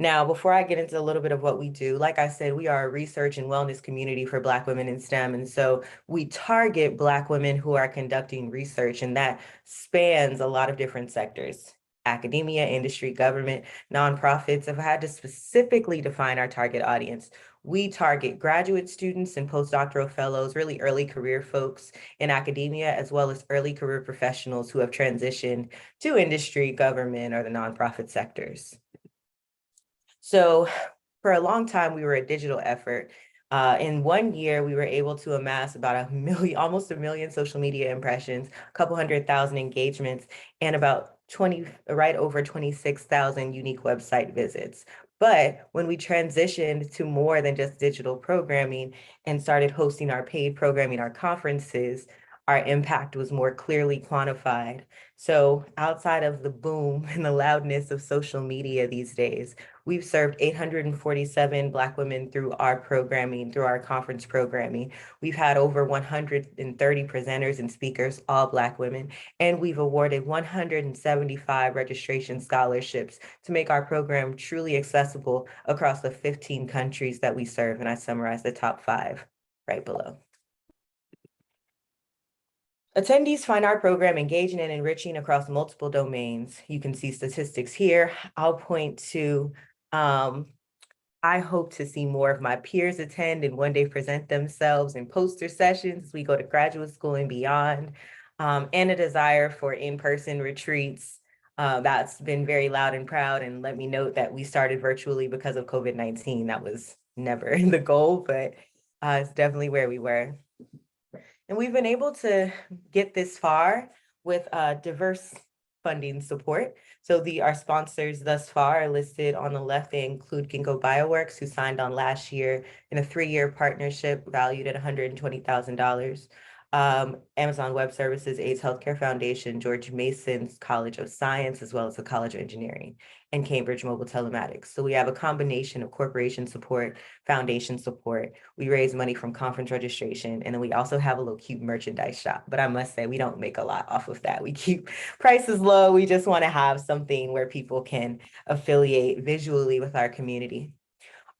Now, before I get into a little bit of what we do, like I said, we are a research and wellness community for Black women in STEM. And so we target Black women who are conducting research, and that spans a lot of different sectors: academia, industry, government, nonprofits. If I had to specifically define our target audience, we target graduate students and postdoctoral fellows, really early career folks in academia, as well as early career professionals who have transitioned to industry, government, or the nonprofit sectors. So for a long time, we were a digital effort. In 1 year, we were able to amass about almost a million social media impressions, a couple 100,000 engagements, and about right over 26,000 unique website visits. But when we transitioned to more than just digital programming and started hosting our paid programming, our conferences, our impact was more clearly quantified. So outside of the boom and the loudness of social media these days, we've served 847 Black women through our programming, through our conference programming. We've had over 130 presenters and speakers, all Black women, and we've awarded 175 registration scholarships to make our program truly accessible across the 15 countries that we serve. And I summarize the top 5 right below. Attendees find our program engaging and enriching across multiple domains. You can see statistics here. I'll point to, I hope to see more of my peers attend and one day present themselves in poster sessions as we go to graduate school and beyond, and a desire for in-person retreats. That's been very loud and proud. And let me note that we started virtually because of COVID-19. That was never the goal, but it's definitely where we were. And we've been able to get this far with diverse funding support. So our sponsors thus far are listed on the left. They include Ginkgo Bioworks, who signed on last year in a 3-year partnership valued at $120,000. Amazon Web Services, AIDS Healthcare Foundation, George Mason's College of Science, as well as the College of Engineering, and Cambridge Mobile Telematics. So we have a combination of corporation support, foundation support. We raise money from conference registration, and then we also have a little cute merchandise shop. But I must say, we don't make a lot off of that. We keep prices low. We just want to have something where people can affiliate visually with our community.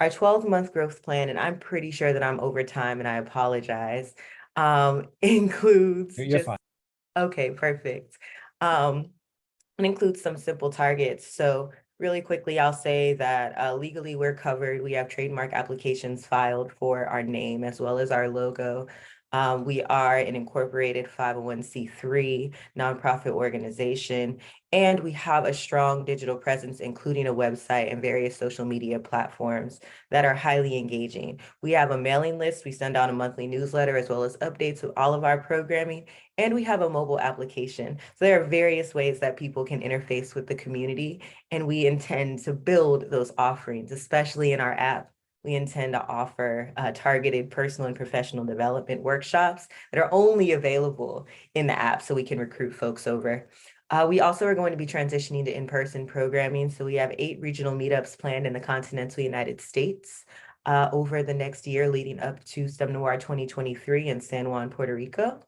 Our 12-month growth plan, and I'm pretty sure that I'm over time, and I apologize, includes You're fine. Okay, perfect. It includes some simple targets. So really quickly, I'll say that legally we're covered. We have trademark applications filed for our name as well as our logo. We are an incorporated 501c3 nonprofit organization, and we have a strong digital presence, including a website and various social media platforms that are highly engaging. We have a mailing list. We send out a monthly newsletter as well as updates of all of our programming, and we have a mobile application. So there are various ways that people can interface with the community, and we intend to build those offerings, especially in our app. We intend to offer targeted personal and professional development workshops that are only available in the app so we can recruit folks over. We also are going to be transitioning to in-person programming. So we have 8 regional meetups planned in the continental United States over the next year leading up to STEMNoire 2023 in San Juan, Puerto Rico.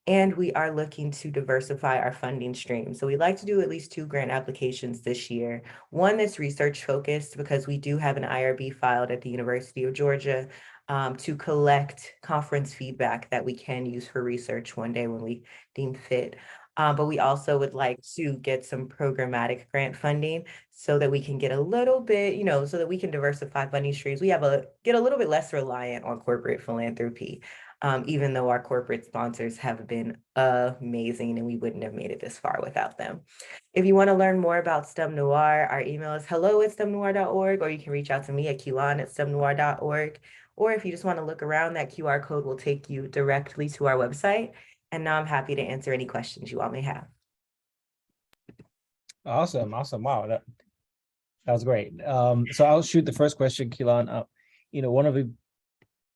And we are looking to diversify our funding stream. So we'd like to do at least 2 grant applications this year. One that's research focused, because we do have an IRB filed at the University of Georgia to collect conference feedback that we can use for research one day when we deem fit. But we also would like to get some programmatic grant funding so that we can get a little bit, so that we can diversify funding streams. We get a little bit less reliant on corporate philanthropy, even though our corporate sponsors have been amazing and we wouldn't have made it this far without them. If you want to learn more about STEMNoire, our email is hello@stemnoire.org, or you can reach out to me at Kilan@stemnoire.org. Or if you just want to look around, that QR code will take you directly to our website. And now I'm happy to answer any questions you all may have. Awesome. Wow, that was great. So I'll shoot the first question, Kilan.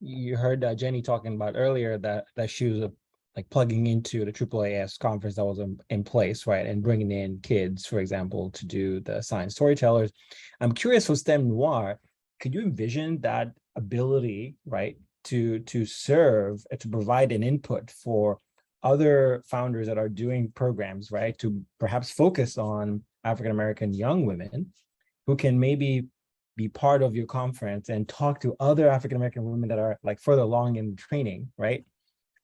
You heard Jenny talking about earlier that she was like plugging into the AAAS conference that was in place, right? And bringing in kids, for example, to do the science storytellers. I'm curious for STEMNoire, could you envision that ability, right, to serve, to provide an input for other founders that are doing programs, right, to perhaps focus on African-American young women who can maybe be part of your conference and talk to other African-American women that are like further along in training, right,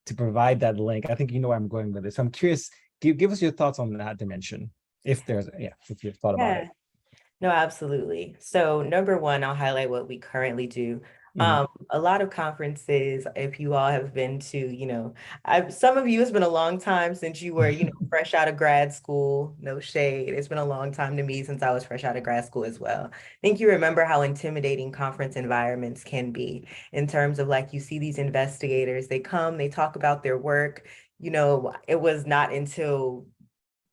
to provide that link? I think you know where I'm going with this. I'm curious, give us your thoughts on that dimension, if you've thought about it. No, absolutely. So number one, I'll highlight what we currently do. A lot of conferences, if you all have been to, some of you, it's been a long time since you were, fresh out of grad school. No shade. It's been a long time to me since I was fresh out of grad school as well. I think you remember how intimidating conference environments can be in terms of like, you see these investigators, they come, they talk about their work. It was not until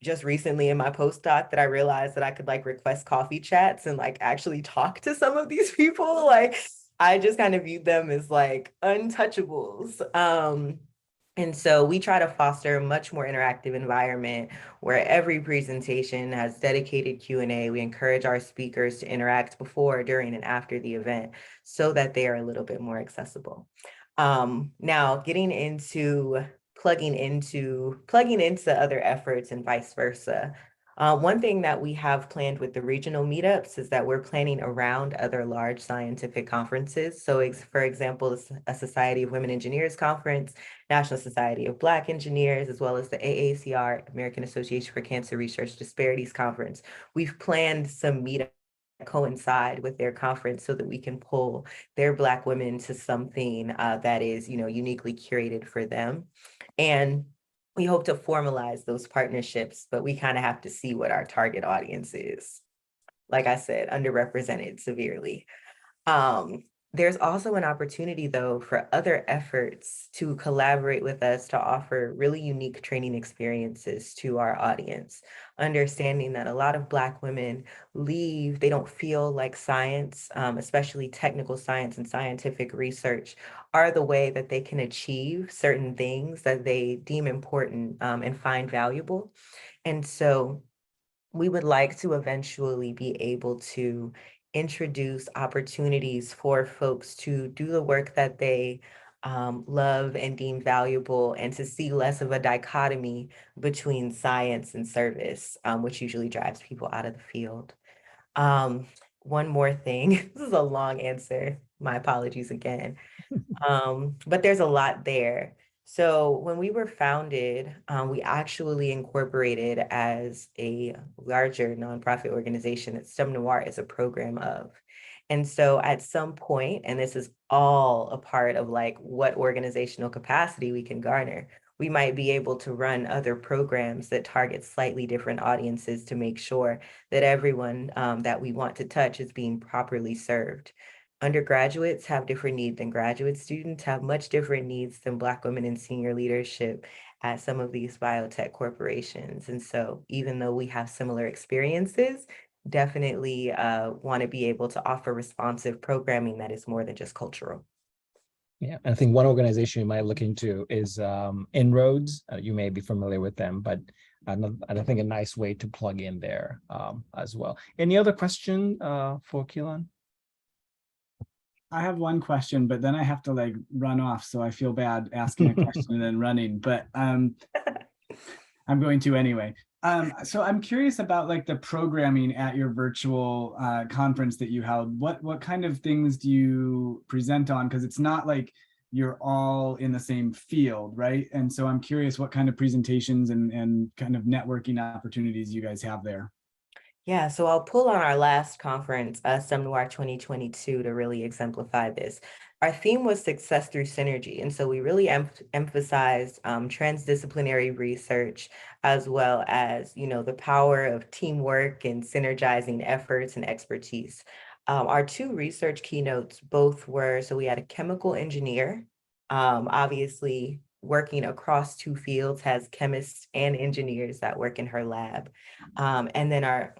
just recently in my postdoc that I realized that I could like request coffee chats and like actually talk to some of these people. Like, I just kind of viewed them as like untouchables. And so we try to foster a much more interactive environment where every presentation has dedicated Q&A. We encourage our speakers to interact before, during, and after the event so that they are a little bit more accessible. Now getting into plugging into other efforts and vice versa. One thing that we have planned with the regional meetups is that we're planning around other large scientific conferences. So for example, a Society of Women Engineers conference, National Society of Black Engineers, as well as the AACR, American Association for Cancer Research Disparities Conference. We've planned some meetups coincide with their conference so that we can pull their Black women to something that is, uniquely curated for them. And we hope to formalize those partnerships, but we kind of have to see what our target audience is. Like I said, underrepresented severely. There's also an opportunity, though, for other efforts to collaborate with us to offer really unique training experiences to our audience, understanding that a lot of Black women leave, they don't feel like science, especially technical science and scientific research, are the way that they can achieve certain things that they deem important and find valuable. And so we would like to eventually be able to introduce opportunities for folks to do the work that they love and deem valuable, and to see less of a dichotomy between science and service, which usually drives people out of the field. One more thing, this is a long answer, my apologies again, but there's a lot there. So when we were founded, we actually incorporated as a larger nonprofit organization that STEMNoire is a program of. And so at some point, and this is all a part of like what organizational capacity we can garner, we might be able to run other programs that target slightly different audiences to make sure that everyone that we want to touch is being properly served. Undergraduates have different needs, and graduate students have much different needs than Black women in senior leadership at some of these biotech corporations. And so even though we have similar experiences, definitely want to be able to offer responsive programming that is more than just cultural. Yeah, I think one organization you might look into is Inroads. You may be familiar with them, but I think a nice way to plug in there as well. Any other question for Kilan? I have one question, but then I have to like run off, so I feel bad asking a question and then running, but I'm going to anyway. So I'm curious about like the programming at your virtual conference that you held. What kind of things do you present on? Because it's not like you're all in the same field, right? And so I'm curious what kind of presentations and kind of networking opportunities you guys have there. Yeah, so I'll pull on our last conference, STEMNoire 2022, to really exemplify this. Our theme was success through synergy. And so we really emphasized transdisciplinary research, as well as, the power of teamwork and synergizing efforts and expertise. Our two research keynotes both were, so we had a chemical engineer, obviously working across two fields, has chemists and engineers that work in her lab. And then our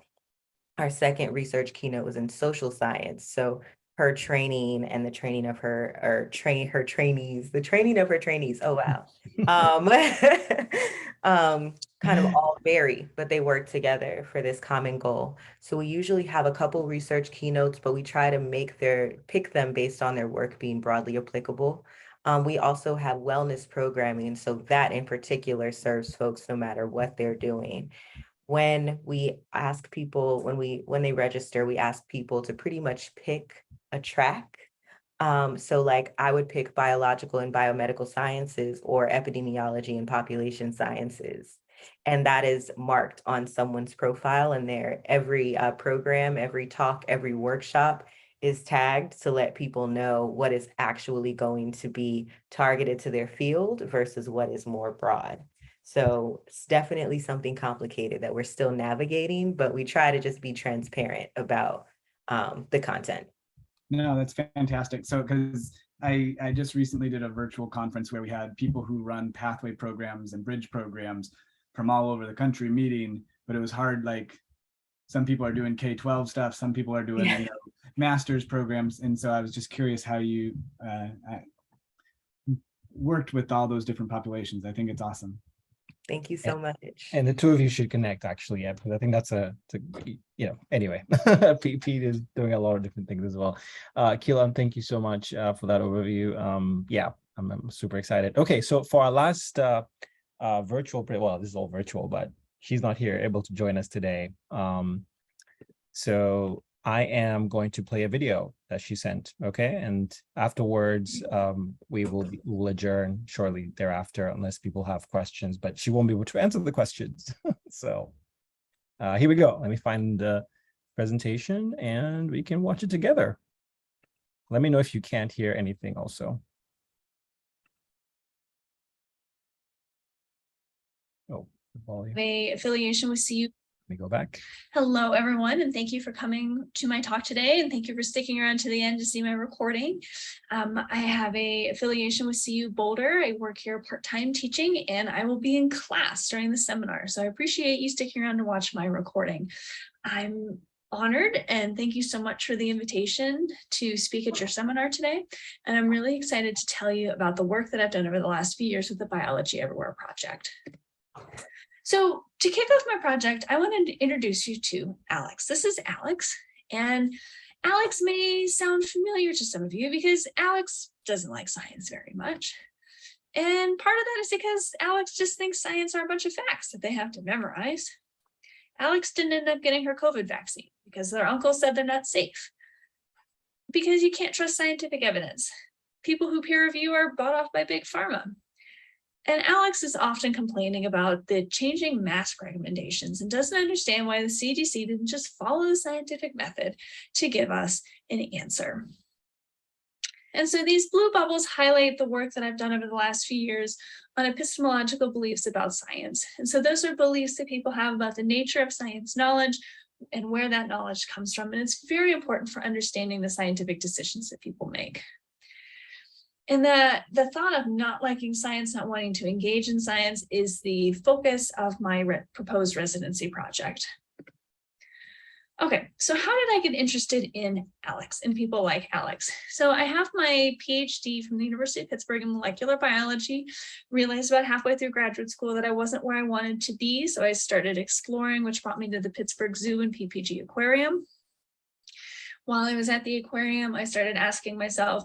second research keynote was in social science. So her training and the training of her trainees, the training of her trainees. Oh, wow. Kind of all vary, but they work together for this common goal. So we usually have a couple research keynotes, but we try to pick them based on their work being broadly applicable. We also have wellness programming. So that in particular serves folks no matter what they're doing. When we ask people, when they register, we ask people to pretty much pick a track. So like I would pick biological and biomedical sciences or epidemiology and population sciences. And that is marked on someone's profile, and every program, every talk, every workshop is tagged to let people know what is actually going to be targeted to their field versus what is more broad. So it's definitely something complicated that we're still navigating, but we try to just be transparent about the content. No, that's fantastic. So, because I just recently did a virtual conference where we had people who run pathway programs and bridge programs from all over the country meeting, but it was hard. Like some people are doing K-12 stuff, some people are doing master's programs. And so I was just curious how you worked with all those different populations. I think it's awesome. Thank you so much. And the two of you should connect, actually, yeah, because I think that's anyway, Pete is doing a lot of different things as well. Kilan, thank you so much for that overview. Yeah, I'm super excited. Okay, so for our last virtual, well, this is all virtual, but she's not here, able to join us today. So I am going to play a video that she sent, okay? And afterwards, we will adjourn shortly thereafter, unless people have questions, but she won't be able to answer the questions. So here we go. Let me find the presentation and we can watch it together. Let me know if you can't hear anything also. Oh, the volume. Affiliation with CU. Let me go back. Hello, everyone, and thank you for coming to my talk today, and thank you for sticking around to the end to see my recording. I have an affiliation with CU Boulder. I work here part-time teaching, and I will be in class during the seminar, so I appreciate you sticking around to watch my recording. I'm honored, and thank you so much for the invitation to speak at your seminar today, and I'm really excited to tell you about the work that I've done over the last few years with the Biology Everywhere project. So to kick off my project, I wanted to introduce you to Alex. This is Alex, and Alex may sound familiar to some of you because Alex doesn't like science very much. And part of that is because Alex just thinks science are a bunch of facts that they have to memorize. Alex didn't end up getting her COVID vaccine because their uncle said they're not safe. Because you can't trust scientific evidence. People who peer review are bought off by big pharma. And Alex is often complaining about the changing mask recommendations and doesn't understand why the CDC didn't just follow the scientific method to give us an answer. And so these blue bubbles highlight the work that I've done over the last few years on epistemological beliefs about science. And so those are beliefs that people have about the nature of science knowledge and where that knowledge comes from. And it's very important for understanding the scientific decisions that people make. And the thought of not liking science, not wanting to engage in science is the focus of my proposed residency project. Okay, so how did I get interested in Alex and people like Alex? So I have my PhD from the University of Pittsburgh in molecular biology, realized about halfway through graduate school that I wasn't where I wanted to be. So I started exploring, which brought me to the Pittsburgh Zoo and PPG Aquarium. While I was at the aquarium, I started asking myself,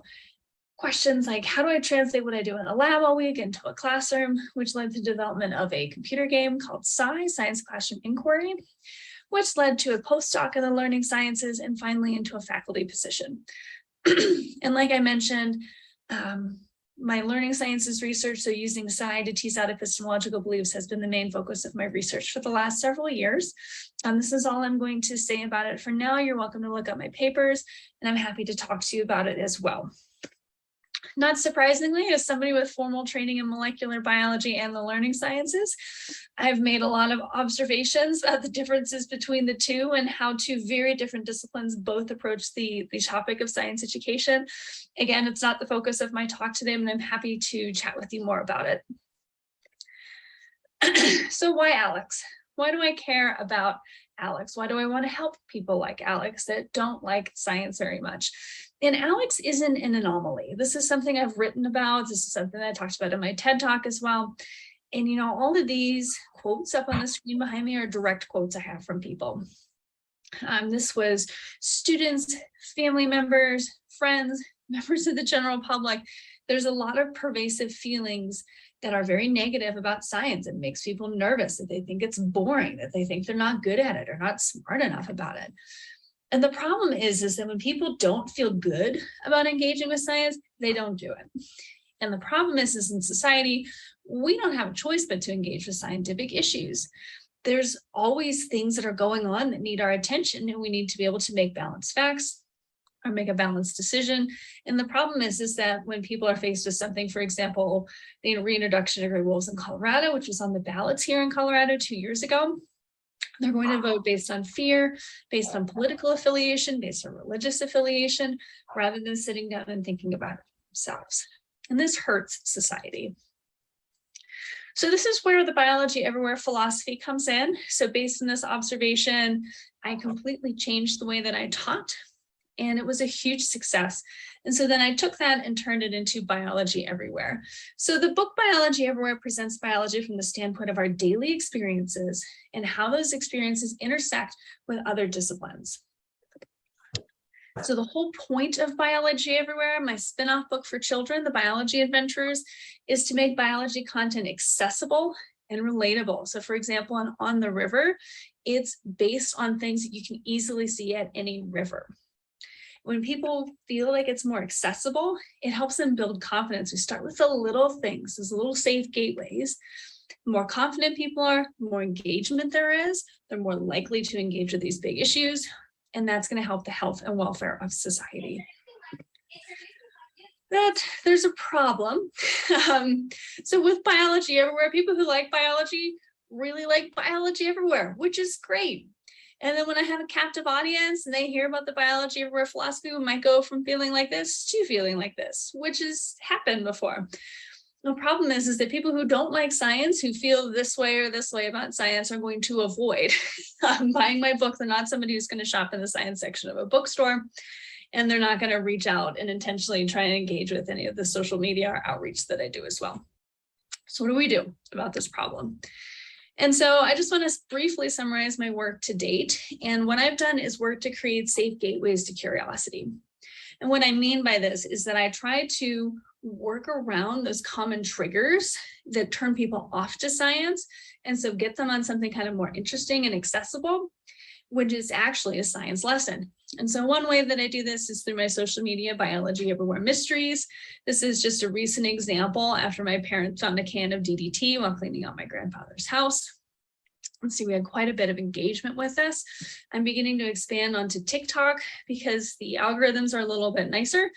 questions like, how do I translate what I do in the lab all week into a classroom, which led to the development of a computer game called Science Classroom Inquiry, which led to a postdoc in the learning sciences and finally into a faculty position. And like I mentioned, My learning sciences research, so using sci to tease out epistemological beliefs, has been the main focus of my research for the last several years. This is all I'm going to say about it for now. You're welcome to look up my papers, and I'm happy to talk to you about it as well. Not surprisingly, as somebody with formal training in molecular biology and the learning sciences, I've made a lot of observations about the differences between the two and how two very different disciplines both approach the topic of science education. Again, it's not the focus of my talk today, but I'm happy to chat with you more about it. So why Alex? Why do I care about Alex? Why do I want to help people like Alex that don't like science very much? And Alex isn't an anomaly. This is something I've written about. This is something that I talked about in my TED Talk as well. And, you know, all of these quotes up on the screen behind me are direct quotes I have from people. This was students, family members, friends, members of the general public. There's a lot of pervasive feelings that are very negative about science. It makes people nervous, that they think it's boring, that they think they're not good at it or not smart enough about it. And the problem is that when people don't feel good about engaging with science, they don't do it. And the problem is in society, we don't have a choice but to engage with scientific issues. There's always things that are going on that need our attention, and we need to be able to make balanced facts or make a balanced decision. And the problem is that when people are faced with something, for example, the reintroduction of gray wolves in Colorado, which was on the ballots here in Colorado 2 years ago, they're going to vote based on fear, based on political affiliation, based on religious affiliation, rather than sitting down and thinking about it themselves. And this hurts society. So this is where the biology everywhere philosophy comes in. So based on this observation, I completely changed the way that I taught, and it was a huge success. And so then I took that and turned it into Biology Everywhere. So the book Biology Everywhere presents biology from the standpoint of our daily experiences and how those experiences intersect with other disciplines. So the whole point of Biology Everywhere, my spin-off book for children, The Biology Adventures, is to make biology content accessible and relatable. So for example, on the river, it's based on things that you can easily see at any river. When people feel like it's more accessible, it helps them build confidence. We start with the little things, those little safe gateways. The more confident people are, the more engagement there is, they're more likely to engage with these big issues, and that's going to help the health and welfare of society. That there's a problem. So with Biology Everywhere, people who like biology really like Biology Everywhere, which is great. And then when I have a captive audience and they hear about the Biology Everywhere philosophy, we might go from feeling like this to feeling like this, which has happened before. The problem is that people who don't like science, who feel this way or this way about science, are going to avoid buying my book. They're not somebody who's going to shop in the science section of a bookstore, and they're not going to reach out and intentionally try and engage with any of the social media or outreach that I do as well. So what do we do about this problem? And so I just want to briefly summarize my work to date. And what I've done is work to create safe gateways to curiosity. And what I mean by this is that I try to work around those common triggers that turn people off to science. And so get them on something kind of more interesting and accessible, which is actually a science lesson. And so one way that I do this is through my social media, Biology Everywhere Mysteries. This is just a recent example after my parents found a can of DDT while cleaning out my grandfather's house. Let's see, we had quite a bit of engagement with this. I'm beginning to expand onto TikTok because the algorithms are a little bit nicer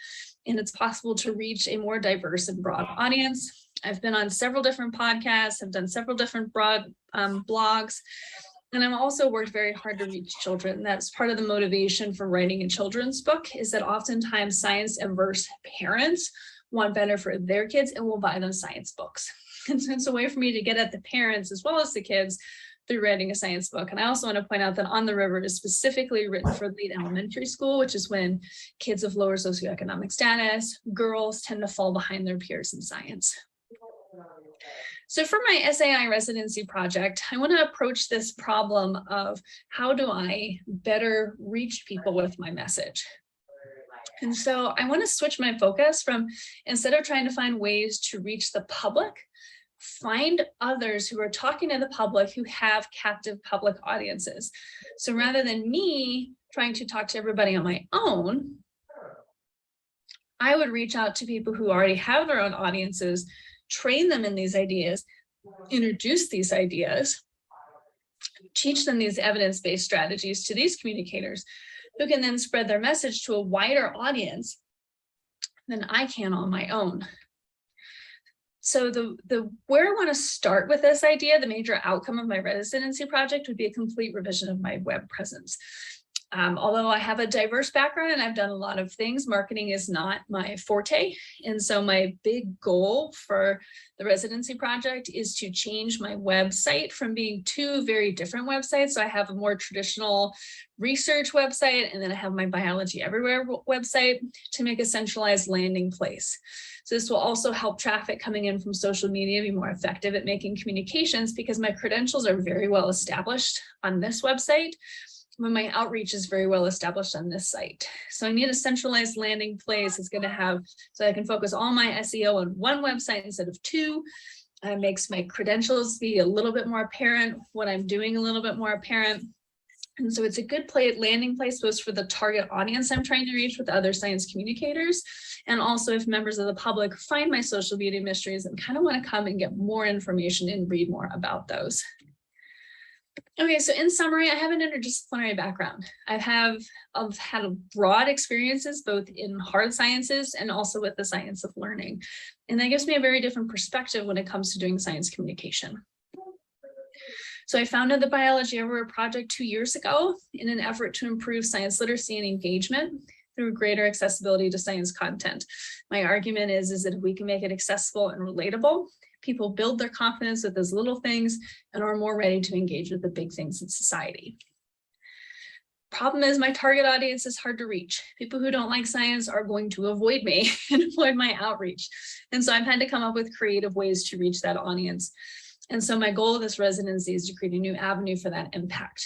and it's possible to reach a more diverse and broad audience. I've been on several different podcasts, I've done several different broad blogs, and I've also worked very hard to reach children. That's part of the motivation for writing a children's book, is that oftentimes science averse parents want better for their kids and will buy them science books. And so it's a way for me to get at the parents as well as the kids through writing a science book. And I also want to point out that On the River is specifically written for late elementary school, which is when kids of lower socioeconomic status, girls, tend to fall behind their peers in science. So for my SAI residency project, I want to approach this problem of how do I better reach people with my message? And so I want to switch my focus from, instead of trying to find ways to reach the public, find others who are talking to the public who have captive public audiences. So rather than me trying to talk to everybody on my own, I would reach out to people who already have their own audiences, train them in these ideas, introduce these ideas, teach them these evidence-based strategies to these communicators who can then spread their message to a wider audience than I can on my own. So the where I want to start with this idea, the major outcome of my residency project would be a complete revision of my web presence. Although I have a diverse background and I've done a lot of things, marketing is not my forte. And so my big goal for the residency project is to change my website from being two very different websites. So I have a more traditional research website, and then I have my Biology Everywhere website, to make a centralized landing place. So this will also help traffic coming in from social media be more effective at making communications, because my credentials are very well established on this website, when my outreach is very well established on this site. So I need a centralized landing place. It's going to have, so I can focus all my SEO on one website instead of two. Makes my credentials be a little bit more apparent, what I'm doing a little bit more apparent. And so it's a good landing place both for the target audience I'm trying to reach with other science communicators, and also if members of the public find my social media mysteries and kind of want to come and get more information and read more about those. Okay, so in summary, I have an interdisciplinary background. I've had broad experiences both in hard sciences and also with the science of learning. And that gives me a very different perspective when it comes to doing science communication. So I founded the Biology Everywhere project 2 years ago in an effort to improve science literacy and engagement through greater accessibility to science content. My argument is that if we can make it accessible and relatable, people build their confidence with those little things and are more ready to engage with the big things in society. Problem is, my target audience is hard to reach. People who don't like science are going to avoid me and avoid my outreach. And so I've had to come up with creative ways to reach that audience. And so my goal of this residency is to create a new avenue for that impact.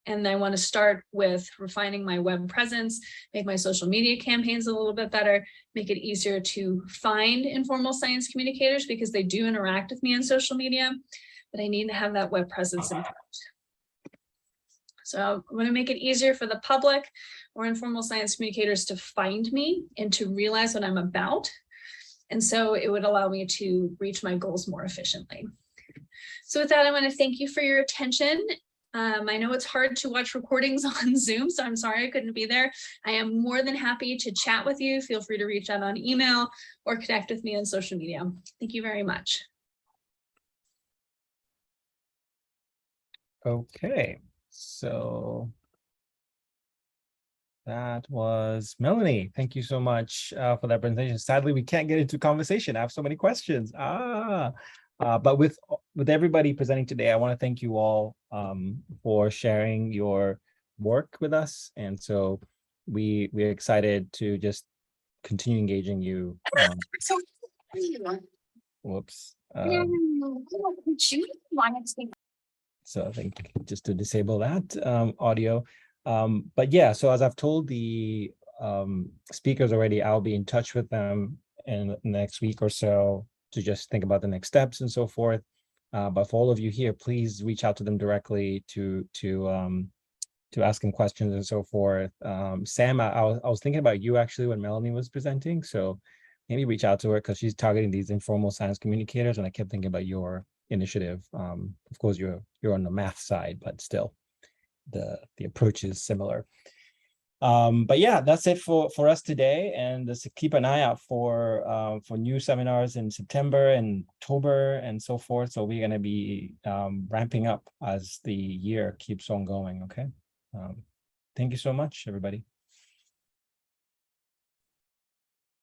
And I want to start with refining my web presence, make my social media campaigns a little bit better, make it easier to find informal science communicators because they do interact with me on social media, but I need to have that web presence in place. So I want to make it easier for the public or informal science communicators to find me and to realize what I'm about. And so it would allow me to reach my goals more efficiently. So with that, I want to thank you for your attention. I know it's hard to watch recordings on Zoom, so I'm sorry I couldn't be there. I am more than happy to chat with you. Feel free to reach out on email or connect with me on social media. Thank you very much. Okay, so that was Melanie. Thank you so much for that presentation. Sadly, we can't get into conversation. I have so many questions. But with everybody presenting today, I want to thank you all for sharing your work with us. And so we're excited to just continue engaging you. Whoops. So I think just to disable that audio. But yeah, so as I've told the speakers already, I'll be in touch with them in the next week or so to just think about the next steps and so forth. But for all of you here, please reach out to them directly to ask them questions and so forth. Sam, I was thinking about you actually when Melanie was presenting, so maybe reach out to her because she's targeting these informal science communicators, and I kept thinking about your initiative. Of course, you're on the math side, but still, the approach is similar. But yeah, that's it for us today, and just keep an eye out for new seminars in September and October and so forth. So we're going to be ramping up as the year keeps on going. Okay. Thank you so much, everybody.